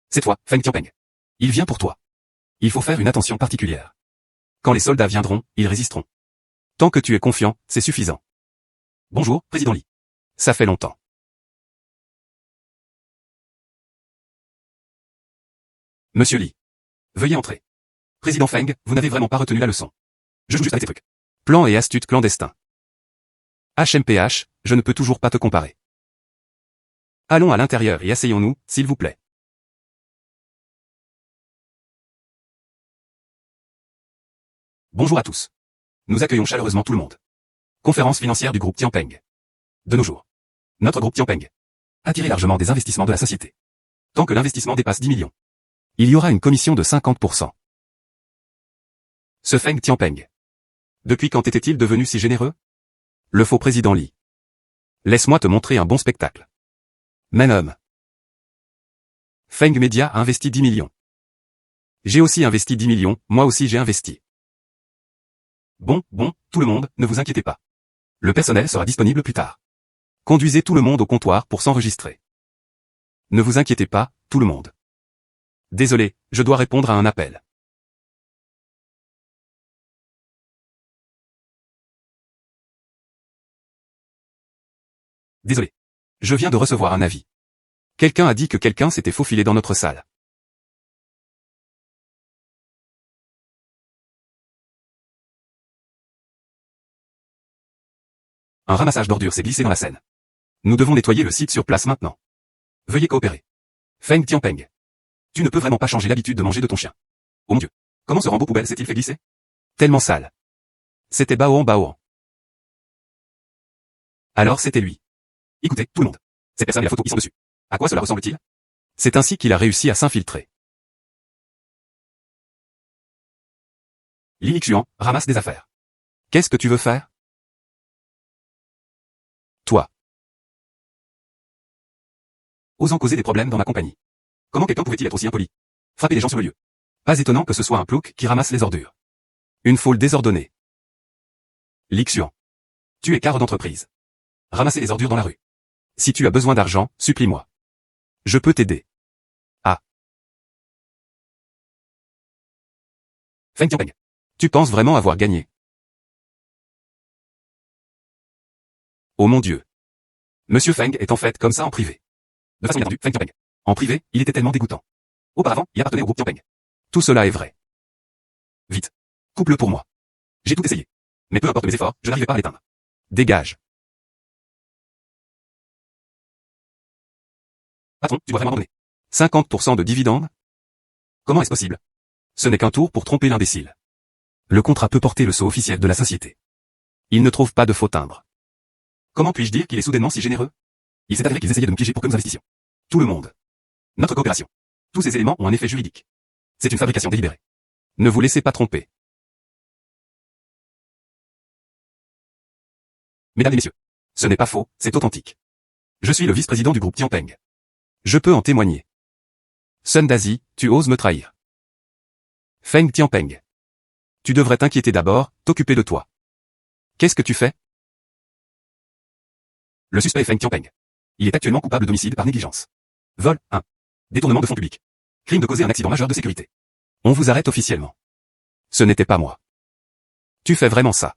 C'est toi, Feng Tianpeng. Il vient pour toi. Il faut faire une attention particulière. Quand les soldats viendront, ils résisteront. Tant que tu es confiant, c'est suffisant. Bonjour, Président Li. Ça fait longtemps. Monsieur Li. Veuillez entrer. Président Feng, vous n'avez vraiment pas retenu la leçon. Je joue juste avec tes trucs. Plan et astuce clandestin. HMPH, je ne peux toujours pas te comparer. Allons à l'intérieur et asseyons-nous, s'il vous plaît. Bonjour à tous. Nous accueillons chaleureusement tout le monde. Conférence financière du groupe Tianpeng. De nos jours. Notre groupe Tianpeng attire largement des investissements de la société. Tant que l'investissement dépasse 10 millions. Il y aura une commission de 50%. Ce Feng Tianpeng. Depuis quand était-il devenu si généreux? Le faux président Li. Laisse-moi te montrer un bon spectacle. Homme. Feng Media a investi 10 millions. J'ai aussi investi 10 millions, moi aussi j'ai investi. Bon, tout le monde, ne vous inquiétez pas. Le personnel sera disponible plus tard. Conduisez tout le monde au comptoir pour s'enregistrer. Ne vous inquiétez pas, tout le monde. Désolé, je dois répondre à un appel. Désolé. Je viens de recevoir un avis. Quelqu'un a dit que quelqu'un s'était faufilé dans notre salle. Un ramassage d'ordures s'est glissé dans la Seine. Nous devons nettoyer le site sur place maintenant. Veuillez coopérer. Feng Tianpeng. Tu ne peux vraiment pas changer l'habitude de manger de ton chien. Oh mon Dieu. Comment ce Rambo poubelle s'est-il fait glisser? Tellement sale. C'était Baoan. Alors c'était lui. Écoutez, tout le monde. Cette personne et la photo qui sont dessus. À quoi cela ressemble-t-il? C'est ainsi qu'il a réussi à s'infiltrer. Li Xuan, ramasse des affaires. Qu'est-ce que tu veux faire? Toi. Osant causer des problèmes dans ma compagnie. Comment quelqu'un pouvait-il être aussi impoli? Frapper les gens sur le lieu. Pas étonnant que ce soit un plouc qui ramasse les ordures. Une foule désordonnée. Li Xuan. Tu es cadre d'entreprise. Ramasser les ordures dans la rue. Si tu as besoin d'argent, supplie-moi. Je peux t'aider. Ah. Feng Tianpeng. Tu penses vraiment avoir gagné? Oh mon Dieu. Monsieur Feng est en fait comme ça en privé. De façon inattendue, Feng Tianpeng. En privé, il était tellement dégoûtant. Auparavant, il appartenait au groupe Tianpeng. Tout cela est vrai. Vite. Coupe-le pour moi. J'ai tout essayé. Mais peu importe mes efforts, je n'arrivais pas à l'éteindre. Dégage. Patron, tu dois vraiment abandonner. 50% de dividendes? Comment est-ce possible? Ce n'est qu'un tour pour tromper l'imbécile. Le contrat peut porter le sceau officiel de la société. Il ne trouve pas de faux timbre. Comment puis-je dire qu'il est soudainement si généreux? Il s'est avéré qu'ils essayaient de nous piéger pour que nous investissions. Tout le monde. Notre coopération. Tous ces éléments ont un effet juridique. C'est une fabrication délibérée. Ne vous laissez pas tromper. Mesdames et messieurs, ce n'est pas faux, c'est authentique. Je suis le vice-président du groupe Tianpeng. Je peux en témoigner. Sun Dazi, tu oses me trahir. Feng Tianpeng. Tu devrais t'inquiéter d'abord, t'occuper de toi. Qu'est-ce que tu fais? Le suspect est Feng Tianpeng. Il est actuellement coupable d'homicide par négligence. Vol 1. Détournement de fonds publics. Crime de causer un accident majeur de sécurité. On vous arrête officiellement. Ce n'était pas moi. Tu fais vraiment ça.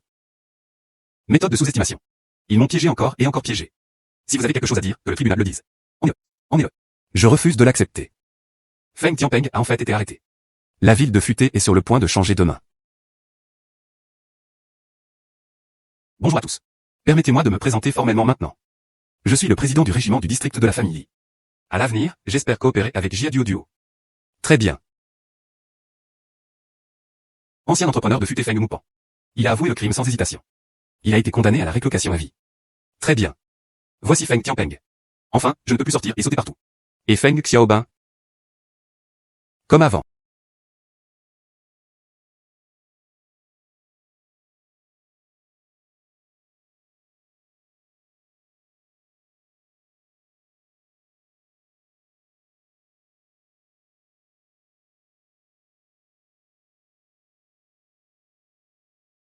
Méthode de sous-estimation. Ils m'ont piégé encore et encore piégé. Si vous avez quelque chose à dire, que le tribunal le dise. On est le. Je refuse de l'accepter. Feng Tianpeng a en fait été arrêté. La ville de Futé est sur le point de changer de main. Bonjour à tous. Permettez-moi de me présenter formellement maintenant. Je suis le président du régiment du district de la famille. À l'avenir, j'espère coopérer avec Jia Duo. Très bien. Ancien entrepreneur de Futé Feng Moupan. Il a avoué le crime sans hésitation. Il a été condamné à la réclocation à vie. Très bien. Voici Feng Tianpeng. Enfin, je ne peux plus sortir et sauter partout. Et Feng Xiaobin? Comme avant.